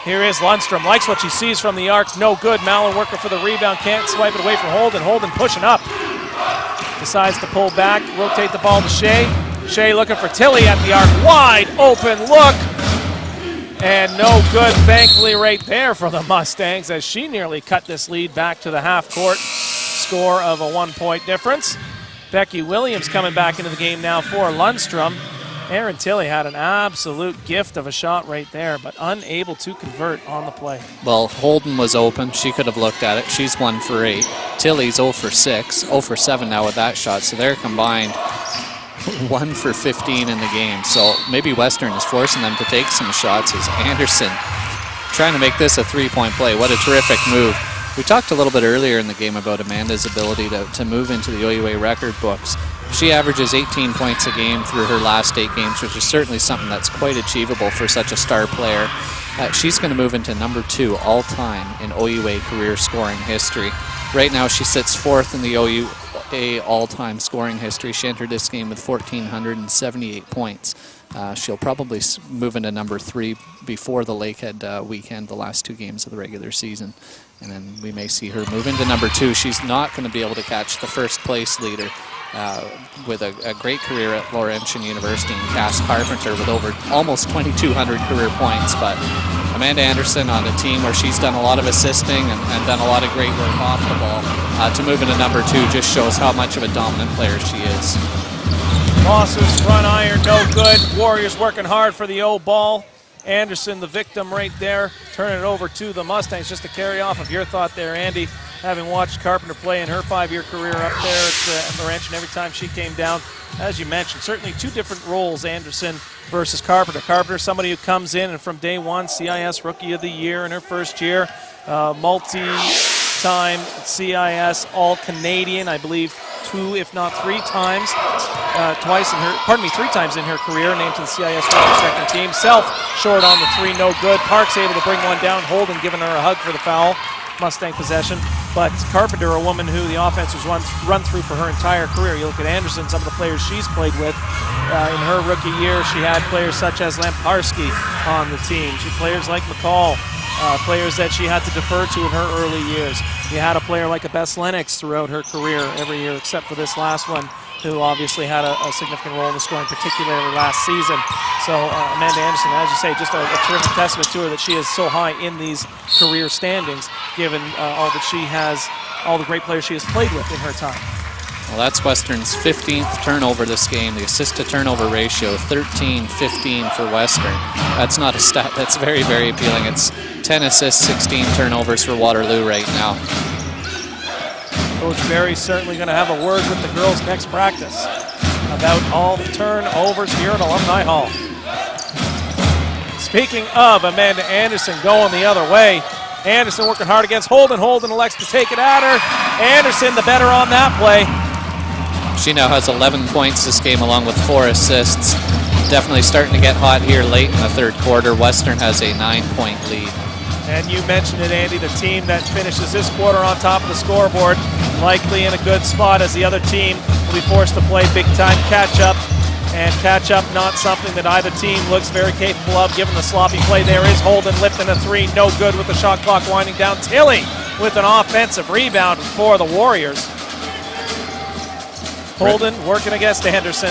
S2: Here is Lundstrom, likes what she sees from the arc, no good. Mallon working for the rebound, can't swipe it away from Holden. Holden pushing up, decides to pull back, rotate the ball to Shea. Shea looking for Tilly at the arc, wide open look. And no good, thankfully, right there for the Mustangs as she nearly cut this lead back to the half-court score of a 1-point difference. Becky Williams coming back into the game now for Lundstrom. Erin Tilly had an absolute gift of a shot right there, but unable to convert on the play.
S3: Well, Holden was open. She could have looked at it. She's 1 for 8. Tilly's 0 for 6, 0 for 7 now with that shot. So they're combined 1 for 15 in the game. So maybe Western is forcing them to take some shots as Anderson trying to make this a 3-point play. What a terrific move. We talked a little bit earlier in the game about Amanda's ability to move into the OUA record books. She averages 18 points a game through her last 8 games, which is certainly something that's quite achievable for such a star player. She's going to move into number 2 all-time in OUA career scoring history. Right now she sits 4th in the OUA all-time scoring history. She entered this game with 1,478 points. She'll probably move into number 3 before the Lakehead weekend, the last 2 games of the regular season. And then we may see her move into number 2. She's not going to be able to catch the first place leader with a great career at Laurentian University and Cass Carpenter with over almost 2,200 career points. But Amanda Anderson on a team where she's done a lot of assisting and done a lot of great work off the ball, to move into number 2 just shows how much of a dominant player she is.
S2: Bossers front iron, no good. Warriors working hard for the O ball. Anderson, the victim right there, turning it over to the Mustangs. Just to carry off of your thought there, Andy, having watched Carpenter play in her 5-year career up there at Laurentian every time she came down, as you mentioned, certainly 2 different roles, Anderson versus Carpenter. Carpenter, somebody who comes in and from day 1, CIS Rookie of the Year in her first year, multi-time CIS All-Canadian, I believe 2, if not 3 times. 3 times in her career, named to the CIS second team. Self short on the 3, no good. Parks able to bring one down. Holden giving her a hug for the foul. Mustang possession. But Carpenter, a woman who the offense has run through for her entire career. You look at Anderson, some of the players she's played with. In her rookie year, she had players such as Lamparski on the team. She had players like McCall, players that she had to defer to in her early years. You had a player like a Bess Lennox throughout her career every year, except for this last one, who obviously had a significant role in the scoring, particularly last season. So Amanda Anderson, as you say, just a terrific testament to her that she is so high in these career standings, given all that she has, all the great players she has played with in her time.
S3: Well, that's Western's 15th turnover this game. The assist-to-turnover ratio, 13-15 for Western. That's not a stat that's very, very appealing. It's 10 assists, 16 turnovers for Waterloo right now.
S2: Coach Barry's certainly going to have a word with the girls next practice about all the turnovers here at Alumni Hall. Speaking of Amanda Anderson going the other way, Anderson working hard against Holden. Holden elects to take it at her. Anderson the better on that play.
S3: She now has 11 points this game along with 4 assists. Definitely starting to get hot here late in the third quarter. Western has a 9-point lead.
S2: And you mentioned it, Andy, the team that finishes this quarter on top of the scoreboard, likely in a good spot as the other team will be forced to play big-time catch-up. And catch-up not something that either team looks very capable of, given the sloppy play. There is Holden lifting a 3, no good with the shot clock winding down. Tilly with an offensive rebound for the Warriors. Holden working against Anderson.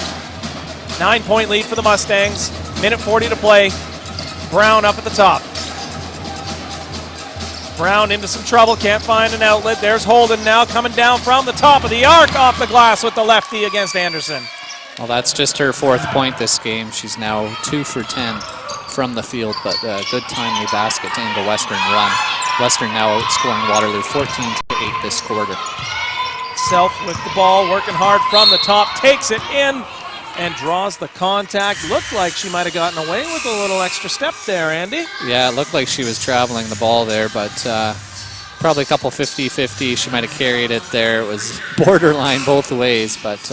S2: 9-point lead for the Mustangs. Minute 40 to play. Brown up at the top. Brown into some trouble, can't find an outlet. There's Holden now coming down from the top of the arc off the glass with the lefty against Anderson.
S3: Well, that's just her 4th point this game. She's now 2 for 10 from the field, but a good timely basket to end the Western run. Western now outscoring Waterloo 14-8 this quarter.
S2: Self with the ball, working hard from the top, takes it in and draws the contact. Looked like she might have gotten away with a little extra step there, Andy.
S3: Yeah, it looked like she was traveling the ball there, but probably a couple 50-50. She might have carried it there. It was borderline both ways, but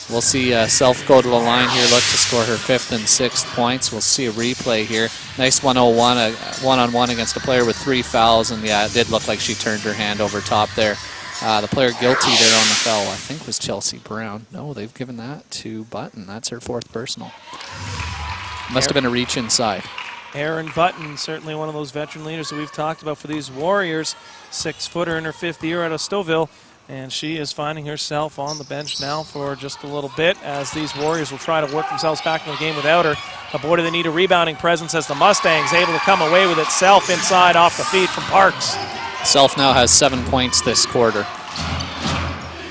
S3: we'll see Self go to the line here, look to score her 5th and 6th points. We'll see a replay here. Nice 101, a one-on-one against a player with 3 fouls, and yeah, it did look like she turned her hand over top there. The player guilty there on the foul, I think, was Chelsea Brown. No, they've given that to Button. That's her 4th personal. Must have been a reach inside.
S2: Erin Button, certainly one of those veteran leaders that we've talked about for these Warriors. 6-footer in her 5th year out of Stouffville. And she is finding herself on the bench now for just a little bit as these Warriors will try to work themselves back in the game without her. But boy, do they need a rebounding presence as the Mustangs able to come away with it. Self inside off the feed from Parks.
S3: Self now has 7 points this quarter.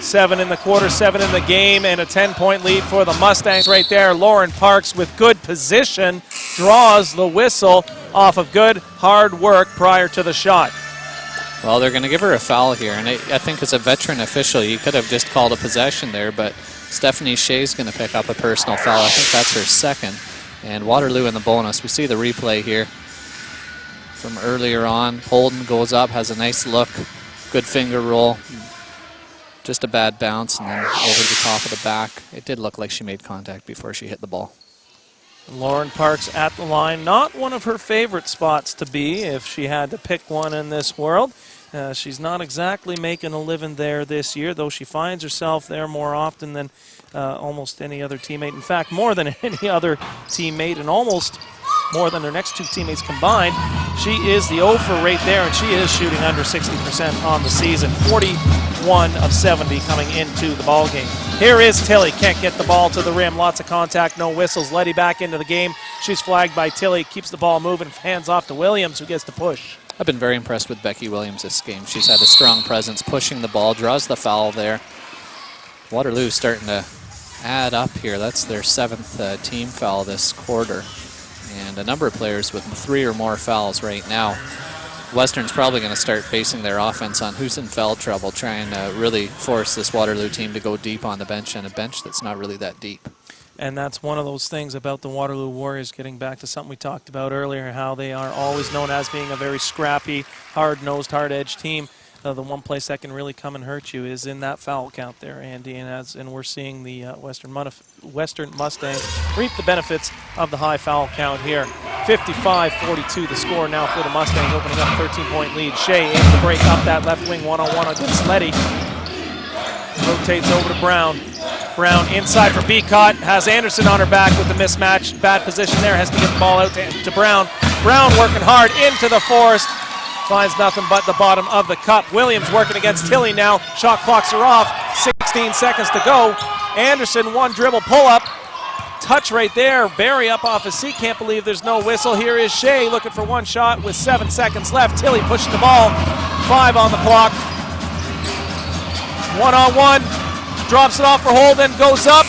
S2: 7 in the quarter, 7 in the game, and a 10-point lead for the Mustangs right there. Lauren Parks with good position draws the whistle off of good hard work prior to the shot.
S3: Well, they're going to give her a foul here, and I think as a veteran official, you could have just called a possession there, but Stephanie Shea's going to pick up a personal foul. I think that's her 2nd, and Waterloo in the bonus. We see the replay here from earlier on. Holden goes up, has a nice look, good finger roll, just a bad bounce, and then over the top of the back. It did look like she made contact before she hit the ball.
S2: Lauren Parks at the line, not one of her favorite spots to be if she had to pick one in this world. She's not exactly making a living there this year, though she finds herself there more often than almost any other teammate. In fact, more than any other teammate and almost more than their next 2 teammates combined. She is the 0 for right there, and she is shooting under 60% on the season. 41 of 70 coming into the ball game. Here is Tilly. Can't get the ball to the rim. Lots of contact, no whistles. Letty back into the game. She's flagged by Tilly. Keeps the ball moving. Hands off to Williams, who gets to push.
S3: I've been very impressed with Becky Williams this game. She's had a strong presence, pushing the ball, draws the foul there. Waterloo starting to add up here. That's their 7th team foul this quarter. And a number of players with 3 or more fouls right now. Western's probably going to start basing their offense on who's in foul trouble, trying to really force this Waterloo team to go deep on the bench, and a bench that's not really that deep.
S2: And that's one of those things about the Waterloo Warriors, getting back to something we talked about earlier, how they are always known as being a very scrappy, hard-nosed, hard-edged team. The one place that can really come and hurt you is in that foul count there, Andy. And we're seeing the Western Mustangs reap the benefits of the high foul count here. 55-42 the score now for the Mustangs, opening up a 13-point lead. Shea able to break up that left wing one-on-one against Letty. Rotates over to Brown. Brown inside for Beacott, has Anderson on her back with the mismatch. Bad position there, has to get the ball out to Brown. Brown working hard into the forest. Finds nothing but the bottom of the cup. Williams working against Tilly now. Shot clocks her off. 16 seconds to go. Anderson, 1 dribble pull-up. Touch right there. Barry up off his seat. Can't believe there's no whistle. Here is Shea looking for 1 shot with 7 seconds left. Tilly pushing the ball. 5 on the clock. 1-on-1. Drops it off for Holden. Goes up.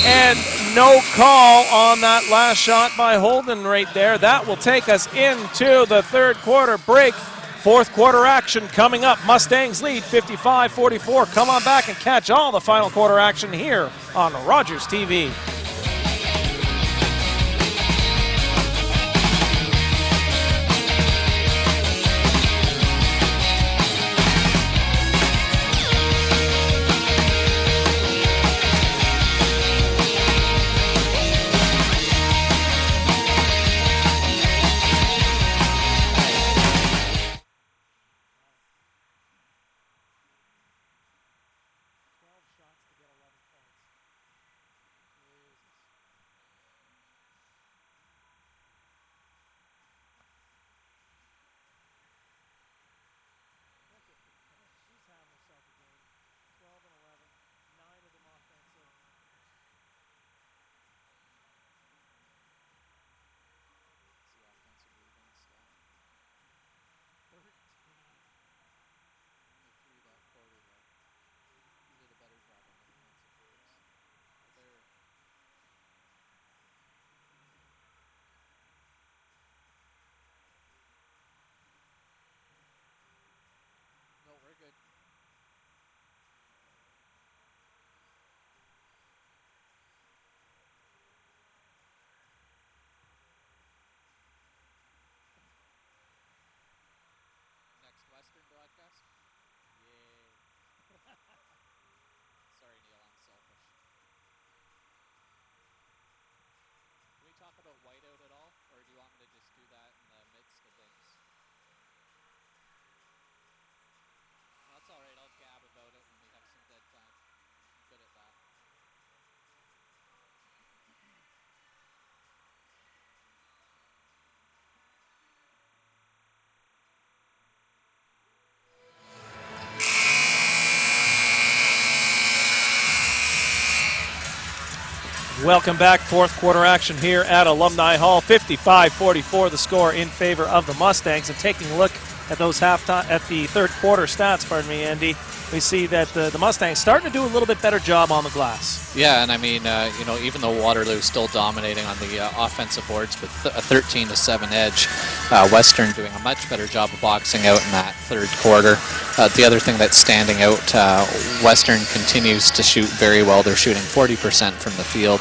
S2: And no call on that last shot by Holden right there. That will take us into the 3rd quarter break. 4th quarter action coming up. Mustangs lead 55-44. Come on back and catch all the final quarter action here on Rogers TV. Welcome back. Fourth quarter action here at Alumni Hall. 55-44 the score in favor of the Mustangs. And taking a look at those the third quarter stats, Andy, we see that the Mustangs starting to do a little bit better job on the glass.
S3: Yeah, and I mean, even though Waterloo still dominating on the offensive boards with a 13-7 edge, Western doing a much better job of boxing out in that third quarter. The other thing that's standing out, Western continues to shoot very well. They're shooting 40% from the field,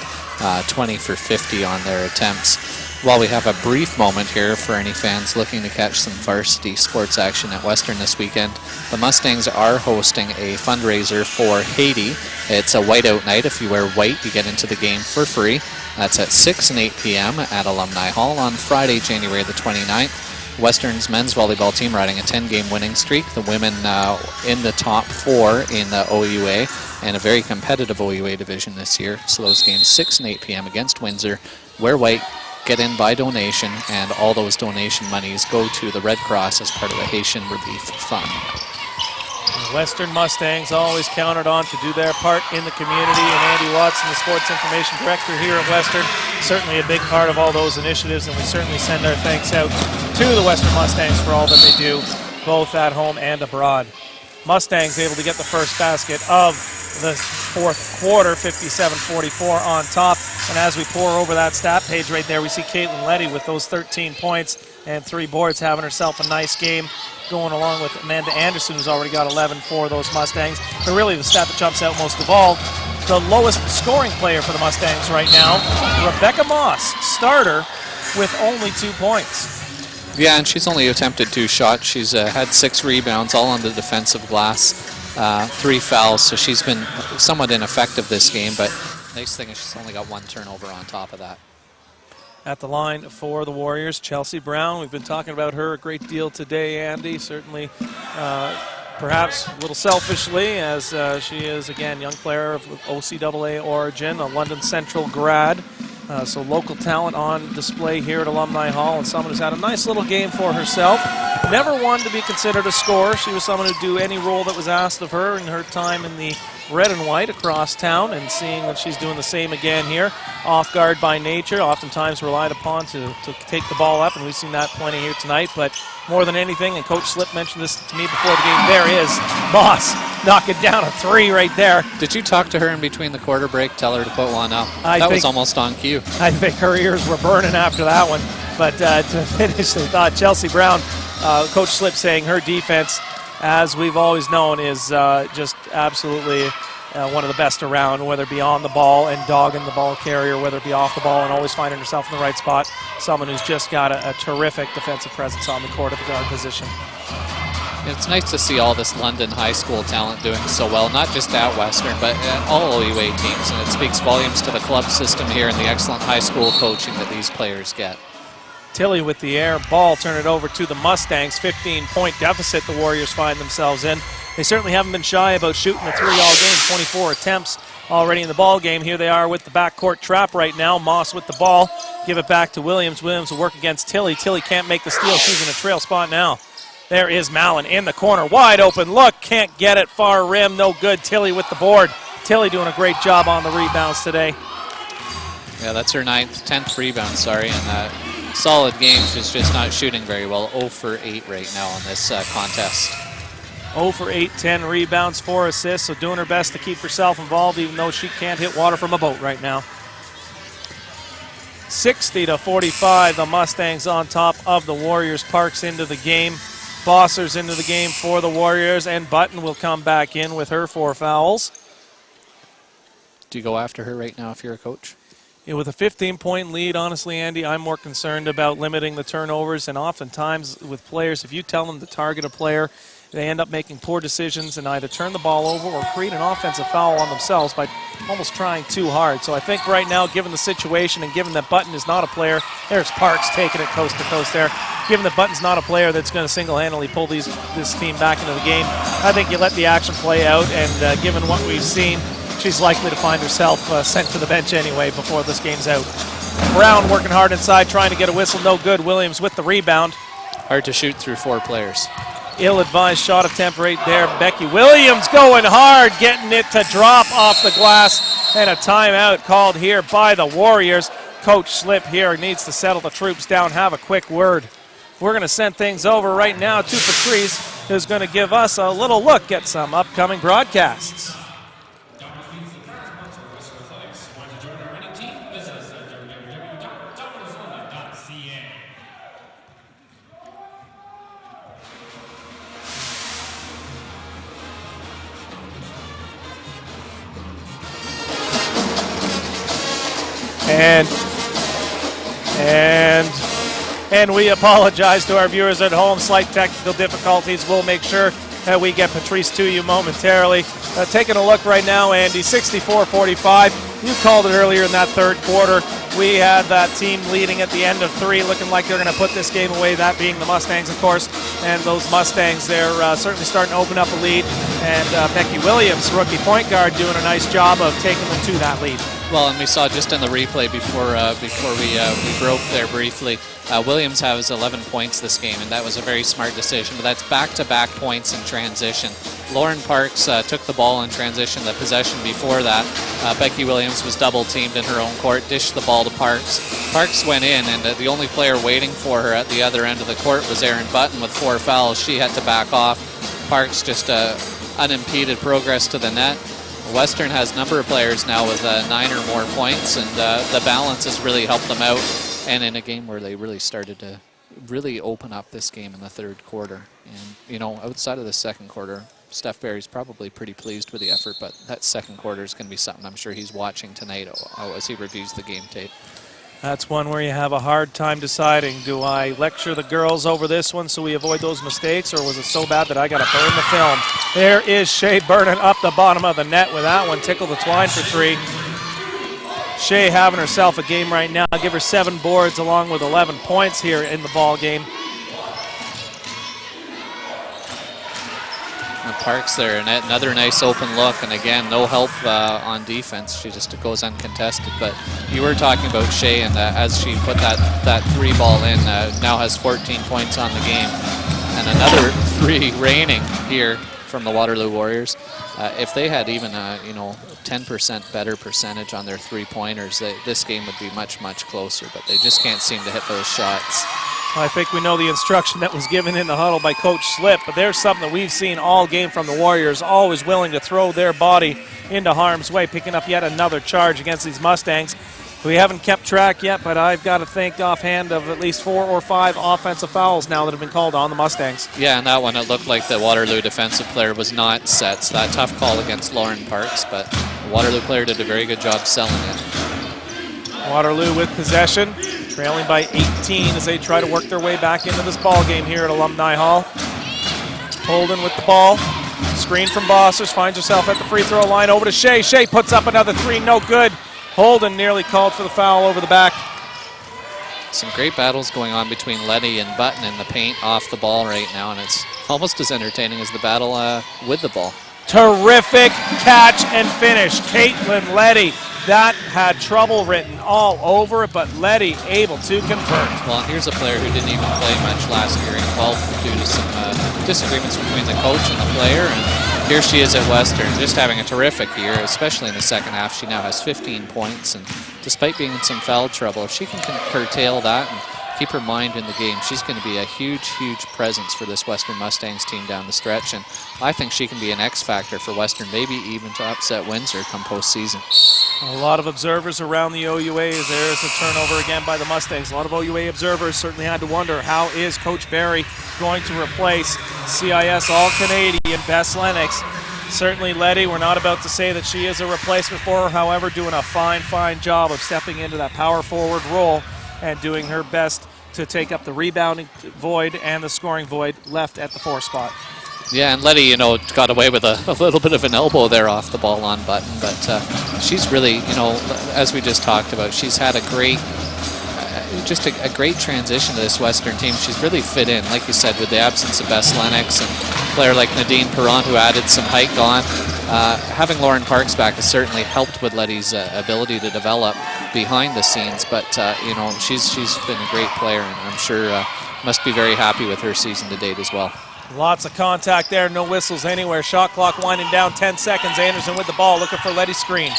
S3: 20 for 50 on their attempts. While we have a brief moment here for any fans looking to catch some varsity sports action at Western this weekend, the Mustangs are hosting a fundraiser for Haiti. It's a whiteout night. If you wear white, you get into the game for free. That's at 6 and 8 p.m. at Alumni Hall on Friday, January the 29th. Western's men's volleyball team riding a 10-game winning streak. The women in the top 4 in the OUA, and a very competitive OUA division this year. So those games 6 and 8 p.m. against Windsor. Wear white, get in by donation, and all those donation monies go to the Red Cross as part of the Haitian Relief Fund.
S2: Western Mustangs always counted on to do their part in the community, and Andy Watson, the sports information director here at Western, certainly a big part of all those initiatives, and we certainly send our thanks out to the Western Mustangs for all that they do, both at home and abroad. Mustangs able to get the first basket of the fourth quarter, 57-44 on top. And as we pour over that stat page right there, we see Caitlin Letty with those 13 points and 3 boards, having herself a nice game, going along with Amanda Anderson, who's already got 11 for those Mustangs. But really the stat that jumps out most of all, the lowest scoring player for the Mustangs right now, Rebecca Moss, starter, with only 2 points.
S3: Yeah, and she's only attempted 2 shots. She's had 6 rebounds, all on the defensive glass, 3 fouls, so she's been somewhat ineffective this game, but nice thing is she's only got 1 turnover on top of that.
S2: At the line for the Warriors, Chelsea Brown. We've been talking about her a great deal today, Andy. Certainly, perhaps a little selfishly, as she is, again, young player of OCAA origin, a London Central grad. So local talent on display here at Alumni Hall, and someone who's had a nice little game for herself. Never one to be considered a scorer. She was someone who'd do any role that was asked of her in her time in the red and white across town, and seeing that she's doing the same again here. Off guard by nature, oftentimes relied upon to take the ball up, and we've seen that plenty here tonight. But more than anything, and Coach Slip mentioned this to me before the game, there is Moss knocking down a 3 right there.
S3: Did you talk to her in between the quarter break, tell her to put one up? That was almost on cue.
S2: I think her ears were burning after that one. But to finish the thought, Chelsea Brown, Coach Slip saying her defense, as we've always known, is just absolutely one of the best around, whether it be on the ball and dogging the ball carrier, whether it be off the ball and always finding herself in the right spot. Someone who's just got a terrific defensive presence on the court at the guard position.
S3: It's nice to see all this London high school talent doing so well, not just at Western, but at all OUA teams, and it speaks volumes to the club system here and the excellent high school coaching that these players get.
S2: Tilly with the air ball, turn it over to the Mustangs. 15-point deficit the Warriors find themselves in. They certainly haven't been shy about shooting a 3 all game, 24 attempts already in the ball game. Here they are with the backcourt trap right now. Moss with the ball, give it back to Williams. Williams will work against Tilly. Tilly can't make the steal. She's in a trail spot now. There is Mallon in the corner, wide open look, can't get it, far rim, no good. Tilly with the board. Tilly doing a great job on the rebounds today.
S3: Yeah, that's her 10th rebound, and solid game. She's just not shooting very well. 0 for 8 right now on this contest.
S2: 0 for 8, 10 rebounds, 4 assists, so doing her best to keep herself involved, even though she can't hit water from a boat right now. 60-45, the Mustangs on top of the Warriors. Parks into the game. Bossers into the game for the Warriors, and Button will come back in with her 4 fouls.
S3: Do you go after her right now if you're a coach?
S2: Yeah, with a 15-point lead, honestly, Andy, I'm more concerned about limiting the turnovers, and oftentimes with players, if you tell them to target a player, they end up making poor decisions and either turn the ball over or create an offensive foul on themselves by almost trying too hard. So I think right now, given the situation and given that Button is not a player, there's Parks taking it coast to coast there. Given that Button's not a player that's going to single-handedly pull this team back into the game, I think you let the action play out, and given what we've seen, she's likely to find herself sent to the bench anyway before this game's out. Brown working hard inside, trying to get a whistle, no good. Williams with the rebound.
S3: Hard to shoot through 4 players.
S2: Ill-advised shot attempt right there. Becky Williams going hard, getting it to drop off the glass, and a timeout called here by the Warriors. Coach Slip here needs to settle the troops down, have a quick word. We're going to send things over right now to Patrice, who's going to give us a little look at some upcoming broadcasts. And we apologize to our viewers at home. Slight technical difficulties. We'll make sure that we get Patrice to you momentarily. Taking a look right now, Andy, 64-45. You called it earlier in that third quarter. We had that team leading at the end of 3, looking like they're going to put this game away, that being the Mustangs, of course. And those Mustangs, they're certainly starting to open up a lead. And Becky Williams, rookie point guard, doing a nice job of taking them to that lead.
S3: Well, and we saw just in the replay before we broke there briefly, Williams has 11 points this game, and that was a very smart decision. But that's back-to-back points in transition. Lauren Parks took the ball in transition. The possession before that, Becky Williams was double-teamed in her own court, dished the ball to Parks. Parks went in, and the only player waiting for her at the other end of the court was Erin Button with 4 fouls. She had to back off. Parks just unimpeded progress to the net. Western has a number of players now with 9 or more points, and the balance has really helped them out. And in a game where they really started to really open up this game in the third quarter. And, you know, outside of the second quarter, Steph Barry's probably pretty pleased with the effort, but that second quarter is going to be something I'm sure he's watching tonight as he reviews the game tape.
S2: That's one where you have a hard time deciding, do I lecture the girls over this one so we avoid those mistakes, or was it so bad that I got to burn the film? There is Shea Burden up the bottom of the net with that one. Tickle the twine for 3. Shea having herself a game right now. Give her 7 boards along with 11 points here in the ball game.
S3: Parks there, and another nice open look, and again, no help on defense. She just goes uncontested. But you were talking about Shea, and as she put that 3 ball in, now has 14 points on the game, and another 3 reigning here from the Waterloo Warriors. If they had even 10% better percentage on their 3-pointers, this game would be much, much closer. But they just can't seem to hit those shots.
S2: I think we know the instruction that was given in the huddle by Coach Slip, but there's something that we've seen all game from the Warriors, always willing to throw their body into harm's way, picking up yet another charge against these Mustangs. We haven't kept track yet, but I've got to think offhand of at least 4 or 5 offensive fouls now that have been called on the Mustangs.
S3: Yeah, and that one, it looked like the Waterloo defensive player was not set. So that tough call against Lauren Parks, but the Waterloo player did a very good job selling it.
S2: Waterloo with possession, trailing by 18 as they try to work their way back into this ball game here at Alumni Hall. Holden with the ball. Screen from Bossers, finds herself at the free throw line, over to Shea. Shea puts up another 3, no good. Holden nearly called for the foul over the back.
S3: Some great battles going on between Letty and Button in the paint off the ball right now, and it's almost as entertaining as the battle with the ball.
S2: Terrific catch and finish. Caitlin Letty. That had trouble written all over it, but Letty able to convert.
S3: Well, here's a player who didn't even play much last year in 12th due to some disagreements between the coach and the player. And here she is at Western, just having a terrific year, especially in the second half. She now has 15 points, and despite being in some foul trouble, if she can curtail that and keep her mind in the game, she's going to be a huge, huge presence for this Western Mustangs team down the stretch. And I think she can be an X factor for Western, maybe even to upset Windsor come postseason.
S2: A lot of observers around the OUA as there's a turnover again by the Mustangs. A lot of OUA observers certainly had to wonder, how is Coach Barry going to replace CIS All-Canadian Bess Lennox? Certainly Letty, we're not about to say that she is a replacement for her, however, doing a fine, fine job of stepping into that power forward role and doing her best to take up the rebounding void and the scoring void left at the 4 spot.
S3: Yeah, and Letty, got away with a little bit of an elbow there off the ball on Button, but she's really, as we just talked about, she's had a great, just a great transition to this Western team. She's really fit in, like you said, with the absence of Bess Lennox and a player like Nadine Perron who added some height on. Having Lauren Parks back has certainly helped with Letty's ability to develop behind the scenes, but she's been a great player, and I'm sure must be very happy with her season to date as well.
S2: Lots of contact there, no whistles anywhere. Shot clock winding down, 10 seconds. Anderson with the ball, looking for Letty's screen.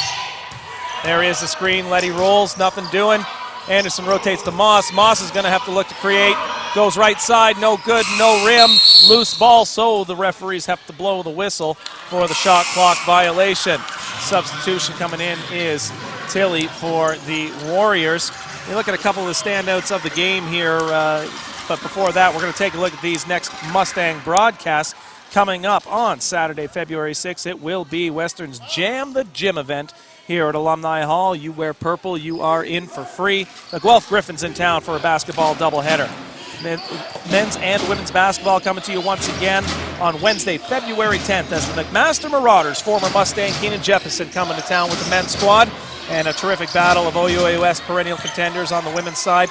S2: There is the screen. Letty rolls, nothing doing. Anderson rotates to Moss. Moss is going to have to look to create. Goes right side, no good, no rim. Loose ball, so the referees have to blow the whistle for the shot clock violation. Substitution coming in is Tilly for the Warriors. You look at a couple of the standouts of the game here, but before that, we're going to take a look at these next Mustang broadcasts. Coming up on Saturday, February 6th, it will be Western's Jam the Gym event here at Alumni Hall. You wear purple, you are in for free. The Guelph Griffins in town for a basketball doubleheader. Men's and women's basketball coming to you once again on Wednesday, February 10th, as the McMaster Marauders, former Mustang Keenan Jefferson, coming to town with the men's squad, and a terrific battle of OUAUS perennial contenders on the women's side.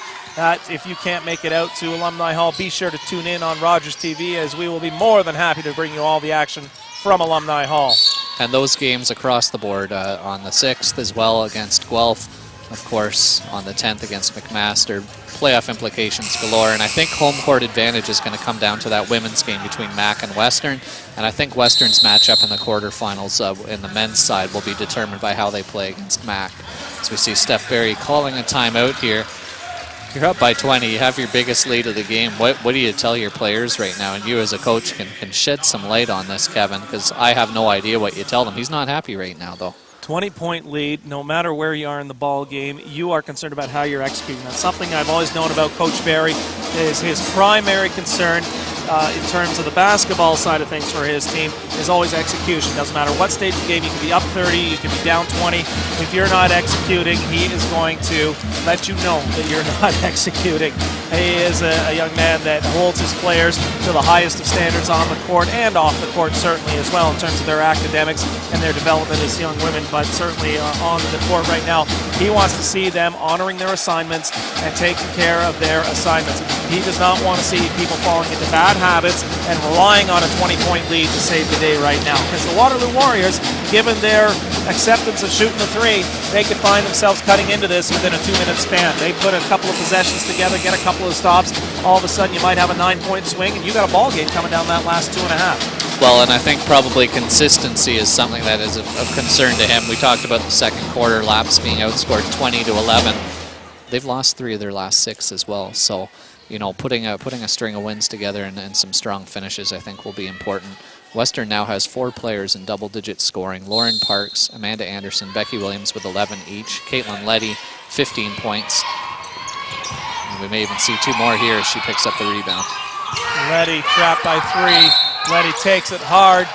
S2: If you can't make it out to Alumni Hall, be sure to tune in on Rogers TV, as we will be more than happy to bring you all the action from Alumni Hall.
S3: And those games across the board on the 6th as well against Guelph, of course, on the 10th against McMaster. Playoff implications galore, and I think home court advantage is going to come down to that women's game between Mac and Western, and I think Western's matchup in the quarterfinals in the men's side will be determined by how they play against Mac. As we see Steph Berry calling a timeout here. You're up by 20, you have your biggest lead of the game. What do you tell your players right now? And you as a coach can shed some light on this, Kevin, because I have no idea what you tell them. He's not happy right now, though.
S2: 20-point lead, no matter where you are in the ball game, you are concerned about how you're executing. That's something I've always known about Coach Barry, is his primary concern in terms of the basketball side of things for his team is always execution. Doesn't matter what stage of the game, you can be up 30, you can be down 20. If you're not executing, he is going to let you know that you're not executing. He is a young man that holds his players to the highest of standards on the court and off the court, certainly as well, in terms of their academics and their development as young women, but certainly on the court right now, he wants to see them honoring their assignments and taking care of their assignments. He does not want to see people falling into bad habits and relying on a 20-point lead to save the day right now, because the Waterloo Warriors, given their acceptance of shooting the three, they could find themselves cutting into this within a 2-minute span. They put a couple of possessions together, get a couple of stops, all of a sudden you might have a 9-point swing, and you got a ball game coming down that last 2.5.
S3: Well, and I think probably consistency is something that is of concern to him. We talked about the second quarter laps being outscored 20-11. They've lost 3 of their last 6 as well, so you know, putting a string of wins together and some strong finishes, I think, will be important. Western now has 4 players in double-digit scoring. Lauren Parks, Amanda Anderson, Becky Williams with 11 each. Caitlin Letty, 15 points. And we may even see 2 more here as she picks up the rebound.
S2: Letty trapped by 3. Letty takes it hard,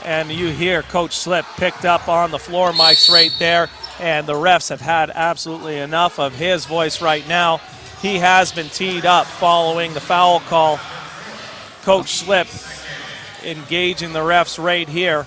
S2: and you hear Coach Slip picked up on the floor mics right there, and the refs have had absolutely enough of his voice right now. He has been teed up following the foul call. Coach Slip engaging the refs right here,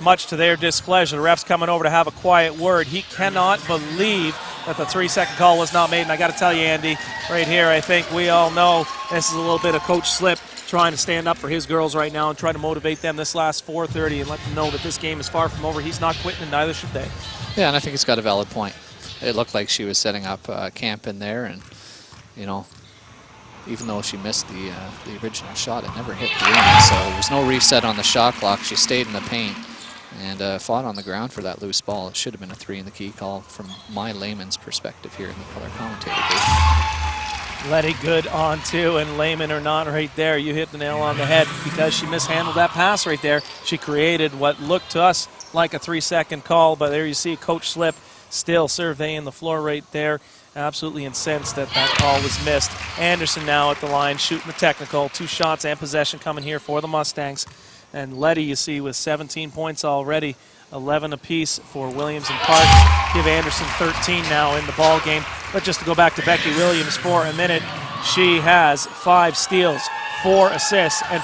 S2: much to their displeasure. The refs coming over to have a quiet word. He cannot believe that the 3-second call was not made. And I got to tell you, Andy, right here, I think we all know this is a little bit of Coach Slip trying to stand up for his girls right now and try to motivate them this last 4:30 and let them know that this game is far from over. He's not quitting, and neither should they.
S3: Yeah, and I think he's got a valid point. It looked like she was setting up camp in there, and you know, even though she missed the original shot, it never hit the rim. So there was no reset on the shot clock. She stayed in the paint and fought on the ground for that loose ball. It should have been a 3 in the key call from my layman's perspective here in the color commentator booth.
S2: Letty good on 2, and layman or not right there, you hit the nail on the head because she mishandled that pass right there. She created what looked to us like a 3-second call, but there you see Coach Slip still surveying the floor right there. Absolutely incensed that that call was missed. Anderson now at the line shooting the technical. 2 shots and possession coming here for the Mustangs. And Letty, you see, with 17 points already, 11 apiece for Williams and Parks. Give Anderson 13 now in the ball game. But just to go back to Becky Williams for a minute, she has 5 steals, 4 assists, and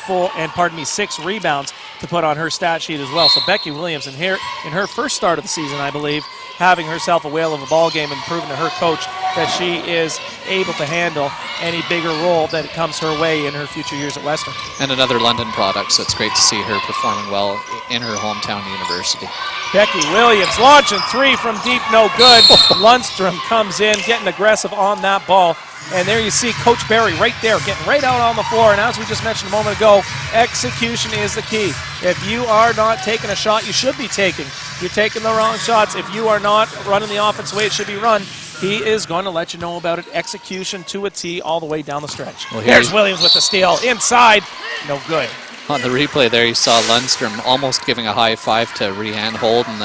S2: 6 rebounds to put on her stat sheet as well. So Becky Williams in her first start of the season, I believe, having herself a whale of a ball game and proving to her coach that she is able to handle any bigger role that comes her way in her future years at Western.
S3: And another London product, so it's great to see her performing well in her hometown university.
S2: Becky Williams launching 3 from deep, no good. Lundstrom comes in, getting aggressive on that ball. And there you see Coach Barry right there, getting right out on the floor. And as we just mentioned a moment ago, execution is the key. If you are not taking a shot you should be taking, if you're taking the wrong shots, if you are not running the offense the way it should be run, he is going to let you know about it. Execution to a T all the way down the stretch. Well, here's Williams with the steal. Inside, no good.
S3: On the replay there, you saw Lundstrom almost giving a high five to Rehan Holden.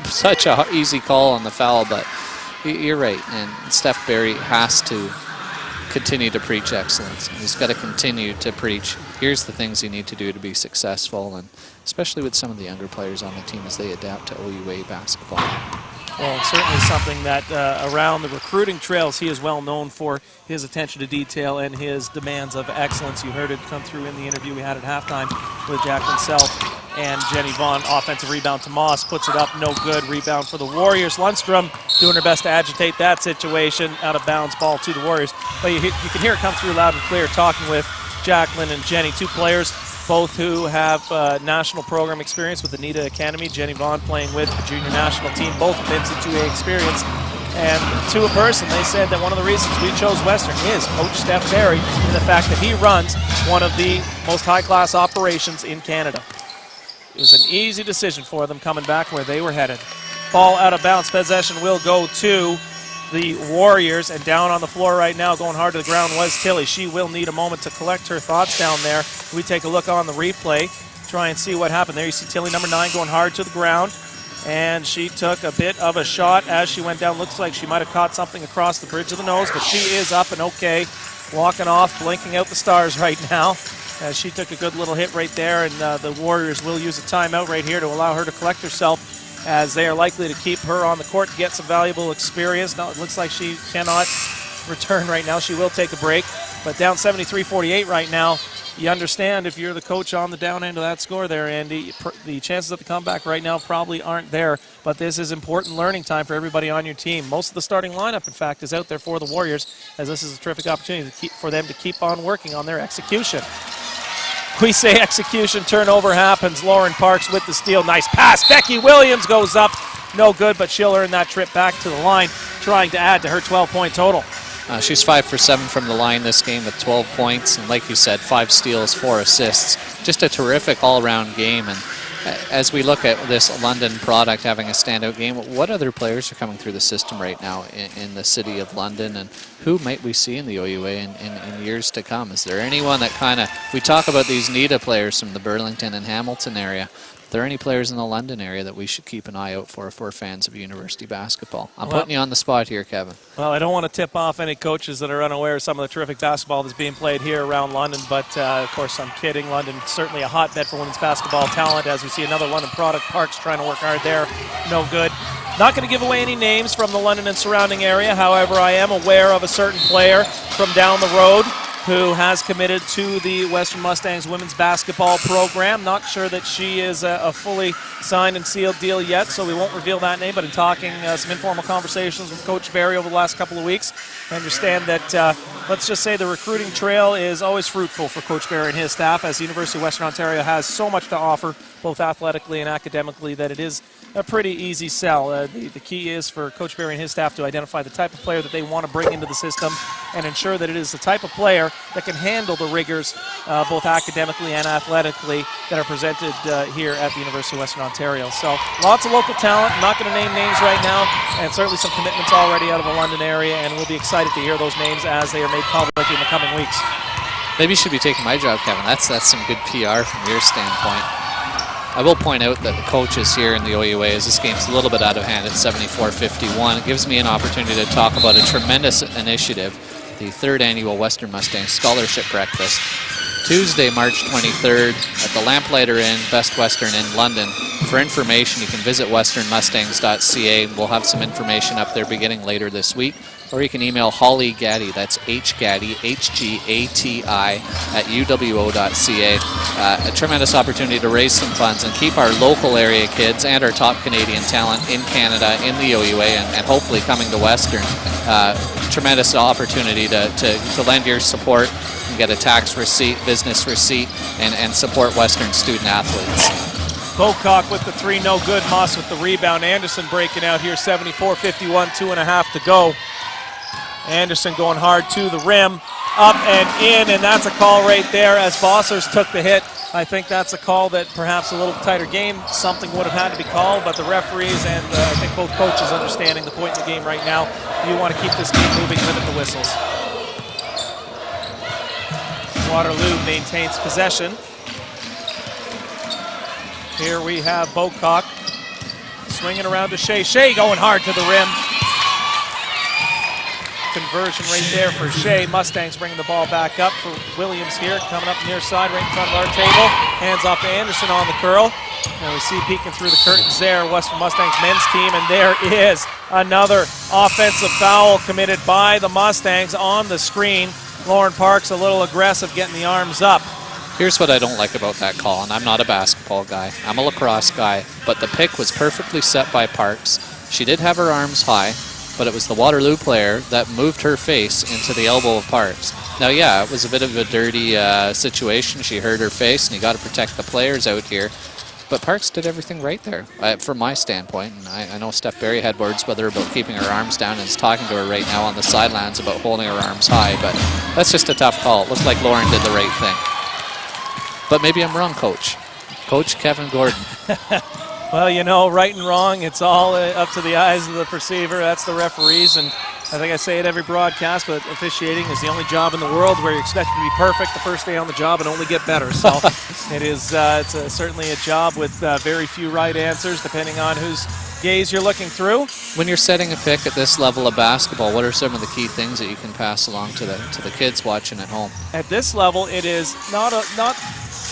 S3: Such a easy call on the foul, but you're right. And Steph Barry has to continue to preach excellence. He's got to continue to preach, here's the things you need to do to be successful, and especially with some of the younger players on the team as they adapt to OUA basketball.
S2: Well, it's certainly something that around the recruiting trails, he is well known for his attention to detail and his demands of excellence. You heard it come through in the interview we had at halftime with Jacqueline Self and Jenny Vaughn. Offensive rebound to Moss, puts it up, no good. Rebound for the Warriors. Lundstrom doing her best to agitate that situation. Out of bounds ball to the Warriors. But you can hear it come through loud and clear, talking with Jacqueline and Jenny, two players both who have national program experience with the NITA Academy. Jenny Vaughn playing with the junior national team, both with NC2A experience. And to a person, they said that one of the reasons we chose Western is Coach Steph Barry and the fact that he runs one of the most high-class operations in Canada. It was an easy decision for them coming back where they were headed. Ball out of bounds. Possession will go to the Warriors, and down on the floor right now, going hard to the ground, was Tilly. She will need a moment to collect her thoughts down there. We take a look on the replay, try and see what happened there. You see Tilly, number 9, going hard to the ground, and she took a bit of a shot as she went down. Looks like she might have caught something across the bridge of the nose, but she is up and okay, walking off, blinking out the stars right now, as she took a good little hit right there, and the Warriors will use a timeout right here to allow her to collect herself, as they are likely to keep her on the court to get some valuable experience. Now it looks like she cannot return right now. She will take a break, but down 73-48 right now. You understand if you're the coach on the down end of that score there, Andy, the chances of the comeback right now probably aren't there, but this is important learning time for everybody on your team. Most of the starting lineup, in fact, is out there for the Warriors, as this is a terrific opportunity for them to keep on working on their execution. We say execution, turnover happens. Lauren Parks with the steal. Nice pass. Becky Williams goes up. No good, but she'll earn that trip back to the line, trying to add to her 12-point total.
S3: She's 5 for 7 from the line this game with 12 points. And like you said, 5 steals, 4 assists. Just a terrific all-around game. And as we look at this London product having a standout game, what other players are coming through the system right now in the city of London, and who might we see in the OUA in years to come? Is there anyone that kind of, we talk about these NITA players from the Burlington and Hamilton area. Are there any players in the London area that we should keep an eye out for if we're fans of university basketball? I'm putting you on the spot here, Kevin.
S2: Well, I don't want to tip off any coaches that are unaware of some of the terrific basketball that's being played here around London, but of course I'm kidding. London certainly a hotbed for women's basketball talent, as we see another London product. Parks trying to work hard there. No good. Not going to give away any names from the London and surrounding area. However, I am aware of a certain player from down the road who has committed to the Western Mustangs women's basketball program. Not sure that she is a fully signed and sealed deal yet, so we won't reveal that name, but in talking some informal conversations with Coach Barry over the last couple of weeks, I understand that, let's just say the recruiting trail is always fruitful for Coach Barry and his staff, as the University of Western Ontario has so much to offer, both athletically and academically, that it is a pretty easy sell. The key is for Coach Barry and his staff to identify the type of player that they want to bring into the system and ensure that it is the type of player that can handle the rigors, both academically and athletically, that are presented here at the University of Western Ontario. So lots of local talent. I'm not going to name names right now, and certainly some commitments already out of the London area, and we'll be excited to hear those names as they are made public in the coming weeks.
S3: Maybe you should be taking my job, Kevin. That's some good PR from your standpoint. I will point out that the coaches here in the OUA, as this game's a little bit out of hand at 74-51, it gives me an opportunity to talk about a tremendous initiative, the 3rd annual Western Mustangs Scholarship Breakfast, Tuesday, March 23rd at the Lamplighter Inn, Best Western in London. For information, you can visit westernmustangs.ca. We'll have some information up there beginning later this week. Or you can email Holly Gaddy, that's HGATI, H-G-A-T-I, at uwo.ca. A tremendous opportunity to raise some funds and keep our local area kids and our top Canadian talent in Canada, in the OUA, and hopefully coming to Western. Tremendous opportunity to lend your support and get a tax receipt, business receipt, and support Western student athletes.
S2: Bocock with the 3, no good. Moss with the rebound. Anderson breaking out here, 74-51, 2.5 to go. Anderson going hard to the rim, up and in, and that's a call right there as Bossers took the hit. I think that's a call that perhaps a little tighter game, something would have had to be called, but the referees and I think both coaches understanding the point in the game right now. You want to keep this game moving, limit the whistles. Waterloo maintains possession. Here we have Bocock swinging around to Shea. Shea going hard to the rim. Conversion right there for Shea. Mustangs bringing the ball back up for Williams here, coming up near side right in front of our table. Hands off to Anderson on the curl. And we see peeking through the curtains there, Western Mustangs men's team, and there is another offensive foul committed by the Mustangs on the screen. Lauren Parks a little aggressive getting the arms up.
S3: Here's what I don't like about that call, and I'm not a basketball guy. I'm a lacrosse guy, but the pick was perfectly set by Parks. She did have her arms high, but it was the Waterloo player that moved her face into the elbow of Parks. Now, yeah, it was a bit of a dirty situation. She hurt her face, and you got to protect the players out here. But Parks did everything right there, from my standpoint. And I know Steph Berry had words with her about keeping her arms down and is talking to her right now on the sidelines about holding her arms high. But that's just a tough call. It looks like Lauren did the right thing. But maybe I'm wrong, Coach. Coach Kevin Gordon.
S2: Well, you know, right and wrong, it's all up to the eyes of the perceiver. That's the referees, and I think I say it every broadcast, but officiating is the only job in the world where you're expected to be perfect the first day on the job and only get better. So it is certainly a job with very few right answers, depending on whose gaze you're looking through.
S3: When you're setting a pick at this level of basketball, what are some of the key things that you can pass along to the kids watching at home?
S2: At this level, it is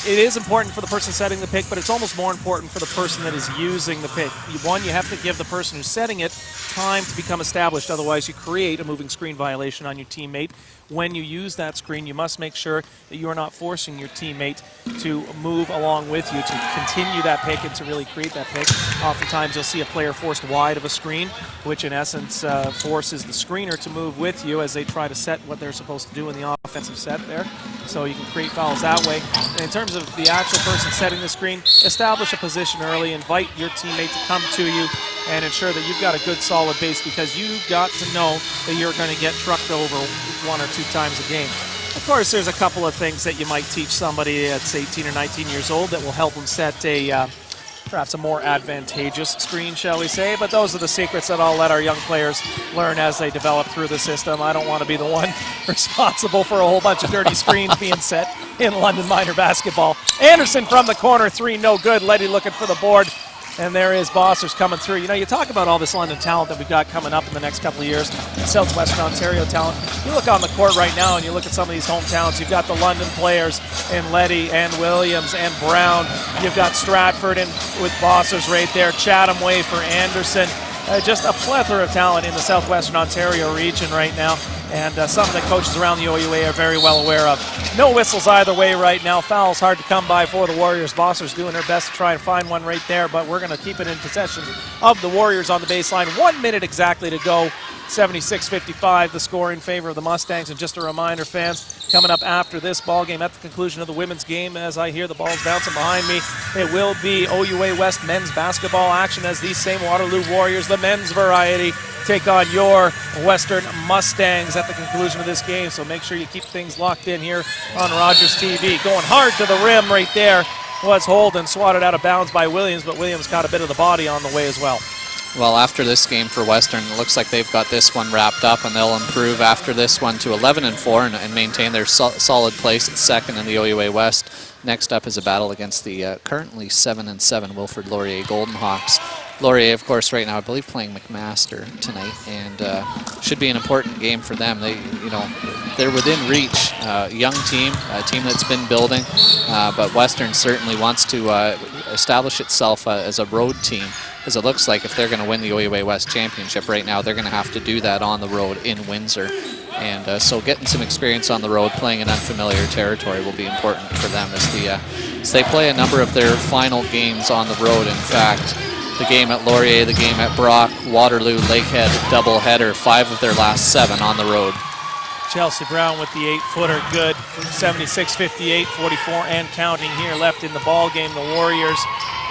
S2: it is important for the person setting the pick, but it's almost more important for the person that is using the pick. One, you have to give the person who's setting it time to become established. Otherwise, you create a moving screen violation on your teammate. When you use that screen, you must make sure that you are not forcing your teammate to move along with you to continue that pick and to really create that pick. Oftentimes, you'll see a player forced wide of a screen, which in essence forces the screener to move with you as they try to set what they're supposed to do in the offensive set there. So you can create fouls that way. And in terms of the actual person setting the screen, establish a position early, invite your teammate to come to you, and ensure that you've got a good solid base, because you've got to know that you're going to get trucked over 1 or 2 times a game. Of course, there's a couple of things that you might teach somebody that's 18 or 19 years old that will help them set a perhaps a more advantageous screen, shall we say, but those are the secrets that I'll let our young players learn as they develop through the system. I don't want to be the one responsible for a whole bunch of dirty screens being set in London minor basketball. Anderson from the corner, 3, no good. Letty looking for the board. And there is Bossers coming through. You know, you talk about all this London talent that we've got coming up in the next couple of years, Southwestern Ontario talent. You look on the court right now and you look at some of these hometowns. You've got the London players in Letty and Williams and Brown. You've got Stratford and with Bossers right there. Chatham Way for Anderson. Just a plethora of talent in the Southwestern Ontario region right now. And some of the coaches around the OUA are very well aware of. No whistles either way right now. Fouls hard to come by for the Warriors. Bossers doing their best to try and find one right there, but we're going to keep it in possession of the Warriors on the baseline. 1 minute exactly to go. 76-55, the score in favor of the Mustangs. And just a reminder, fans, coming up after this ball game, at the conclusion of the women's game, as I hear the balls bouncing behind me, it will be OUA West men's basketball action as these same Waterloo Warriors, the men's variety, take on your Western Mustangs at the conclusion of this game. So make sure you keep things locked in here on Rogers TV. Going hard to the rim right there was Holden, swatted out of bounds by Williams, but Williams caught a bit of the body on the way as well.
S3: Well, after this game for Western, it looks like they've got this one wrapped up, and they'll improve after this one to 11-4 and maintain their solid place at second in the OUA West. Next up is a battle against the currently 7-7 Wilfrid Laurier Golden Hawks. Laurier, of course, right now, I believe, playing McMaster tonight, and should be an important game for them. They're within reach. Young team, a team that's been building, but Western certainly wants to establish itself as a road team, as it looks like if they're going to win the OUA West Championship right now, they're going to have to do that on the road in Windsor. And so getting some experience on the road, playing in unfamiliar territory will be important for them as they play a number of their final games on the road. In fact, the game at Laurier, the game at Brock, Waterloo, Lakehead, doubleheader, 5 of their last 7 on the road.
S2: Chelsea Brown with the 8-footer, good. 76-58, 44 and counting here left in the ball game. The Warriors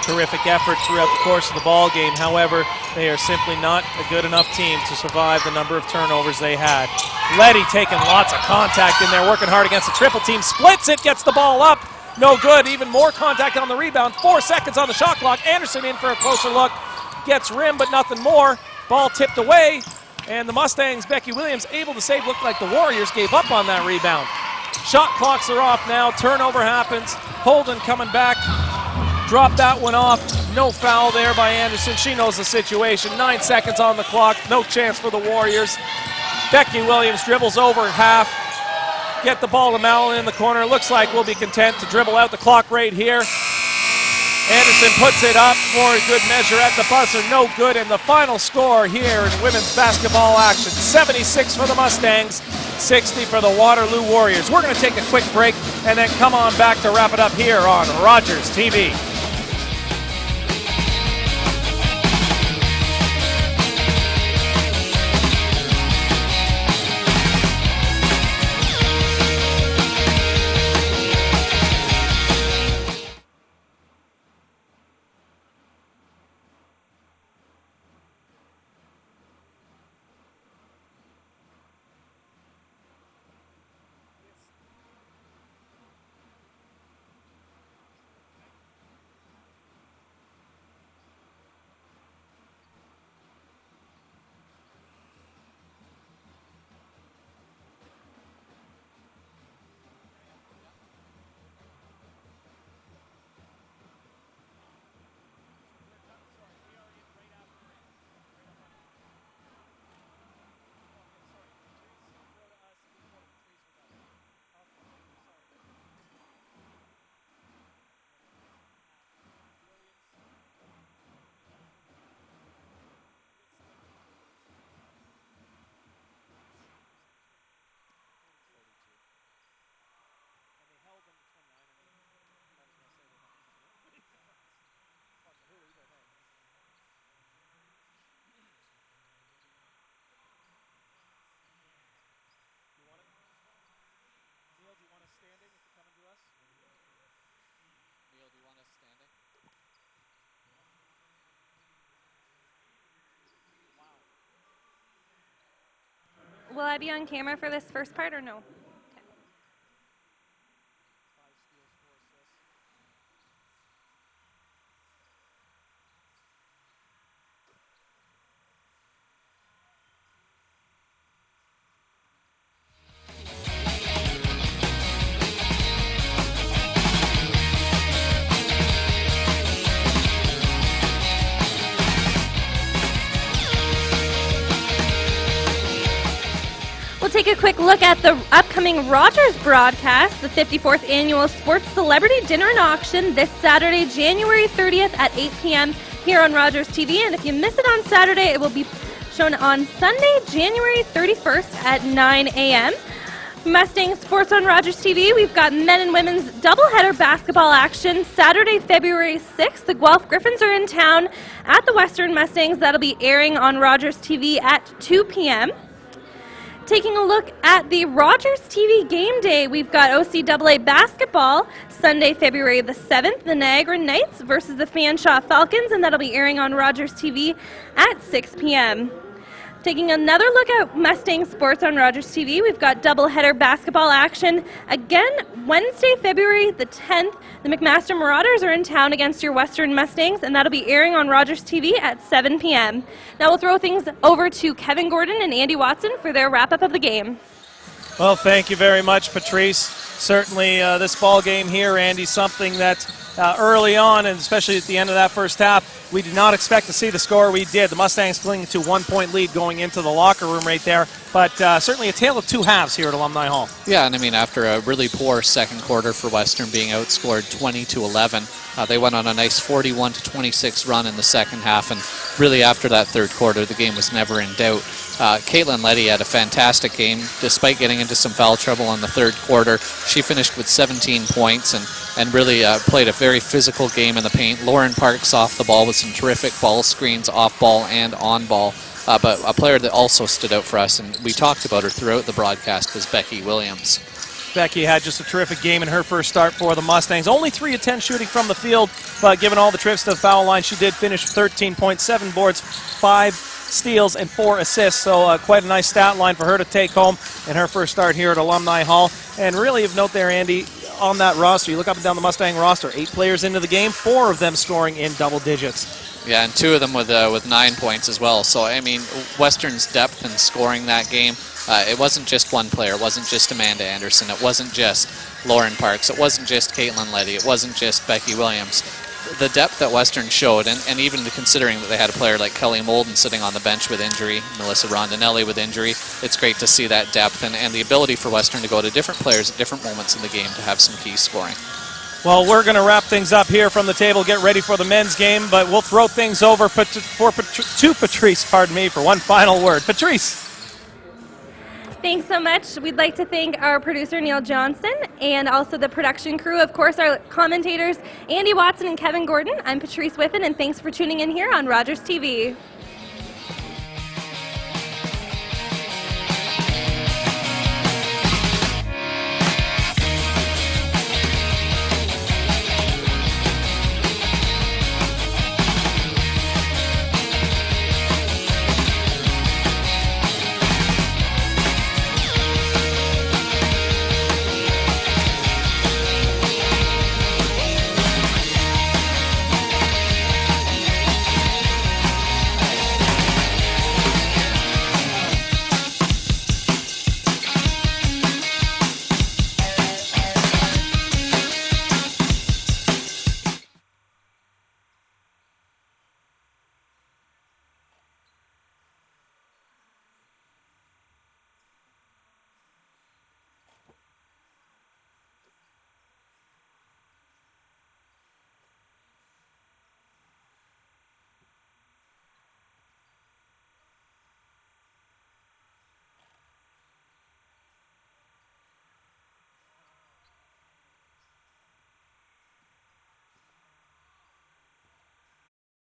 S2: terrific effort throughout the course of the ball game. However, they are simply not a good enough team to survive the number of turnovers they had. Letty taking lots of contact in there, working hard against the triple team. Splits it, gets the ball up. No good. Even more contact on the rebound. 4 seconds on the shot clock. Anderson in for a closer look. Gets rim, but nothing more. Ball tipped away. And the Mustangs, Becky Williams, able to save. Looked like the Warriors gave up on that rebound. Shot clocks are off now. Turnover happens. Holden coming back. Dropped that one off. No foul there by Anderson. She knows the situation. 9 seconds on the clock. No chance for the Warriors. Becky Williams dribbles over half. Get the ball to Malin in the corner. Looks like we'll be content to dribble out the clock right here. Anderson puts it up for a good measure at the buzzer. No good. And the final score here in women's basketball action. 76 for the Mustangs, 60 for the Waterloo Warriors. We're going to take a quick break and then come on back to wrap it up here on Rogers TV.
S1: Will I be on camera for this first part or no? We'll take a quick look at the upcoming Rogers broadcast, the 54th Annual Sports Celebrity Dinner and Auction, this Saturday, January 30th at 8 p.m. here on Rogers TV. And if you miss it on Saturday, it will be shown on Sunday, January 31st at 9 a.m. Mustang Sports on Rogers TV, we've got men and women's doubleheader basketball action Saturday, February 6th. The Guelph Griffins are in town at the Western Mustangs. That'll be airing on Rogers TV at 2 p.m. Taking a look at the Rogers TV game day, we've got OCAA basketball Sunday, February the 7th, the Niagara Knights versus the Fanshawe Falcons, and that'll be airing on Rogers TV at 6 p.m. Taking another look at Mustang Sports on Rogers TV, we've got doubleheader basketball action again Wednesday, February the 10th. The McMaster Marauders are in town against your Western Mustangs, and that'll be airing on Rogers TV at 7 p.m. Now we'll throw things over to Kevin Gordon and Andy Watson for their wrap-up of the game.
S2: Well, thank you very much, Patrice. Certainly this ball game here, Andy, something that early on, and especially at the end of that first half, we did not expect to see the score we did. The Mustangs clinging to 1-point lead going into the locker room right there, but certainly a tale of two halves here at Alumni Hall.
S3: Yeah, and I mean, after a really poor second quarter for Western being outscored 20-11, they went on a nice 41-26 run in the second half, and really after that third quarter, the game was never in doubt. Caitlin Letty had a fantastic game. Despite getting into some foul trouble in the third quarter, she finished with 17 points and really played a very physical game in the paint. Lauren Parks off the ball with some terrific ball screens, off ball and on ball. But a player that also stood out for us, and we talked about her throughout the broadcast, was Becky Williams.
S2: Becky had just a terrific game in her first start for the Mustangs. Only 3 of 10 shooting from the field, but given all the trips to the foul line, she did finish 13.7 boards, 5 steals, and 4 assists. So quite a nice stat line for her to take home in her first start here at Alumni Hall. And really of note there, Andy, on that roster, you look up and down the Mustang roster, 8 players into the game, 4 of them scoring in double digits.
S3: Yeah, and 2 of them with 9 points as well. So, I mean, Western's depth in scoring that game, it wasn't just one player. It wasn't just Amanda Anderson. It wasn't just Lauren Parks. It wasn't just Caitlin Letty. It wasn't just Becky Williams. The depth that Western showed, and even considering that they had a player like Kelly Molden sitting on the bench with injury, Melissa Rondinelli with injury, it's great to see that depth and the ability for Western to go to different players at different moments in the game to have some key scoring.
S2: Well, we're going to wrap things up here from the table, get ready for the men's game, but we'll throw things over to Patrice, for one final word. Patrice.
S1: Thanks so much. We'd like to thank our producer, Neil Johnson, and also the production crew, of course, our commentators, Andy Watson and Kevin Gordon. I'm Patrice Whiffen, and thanks for tuning in here on Rogers TV.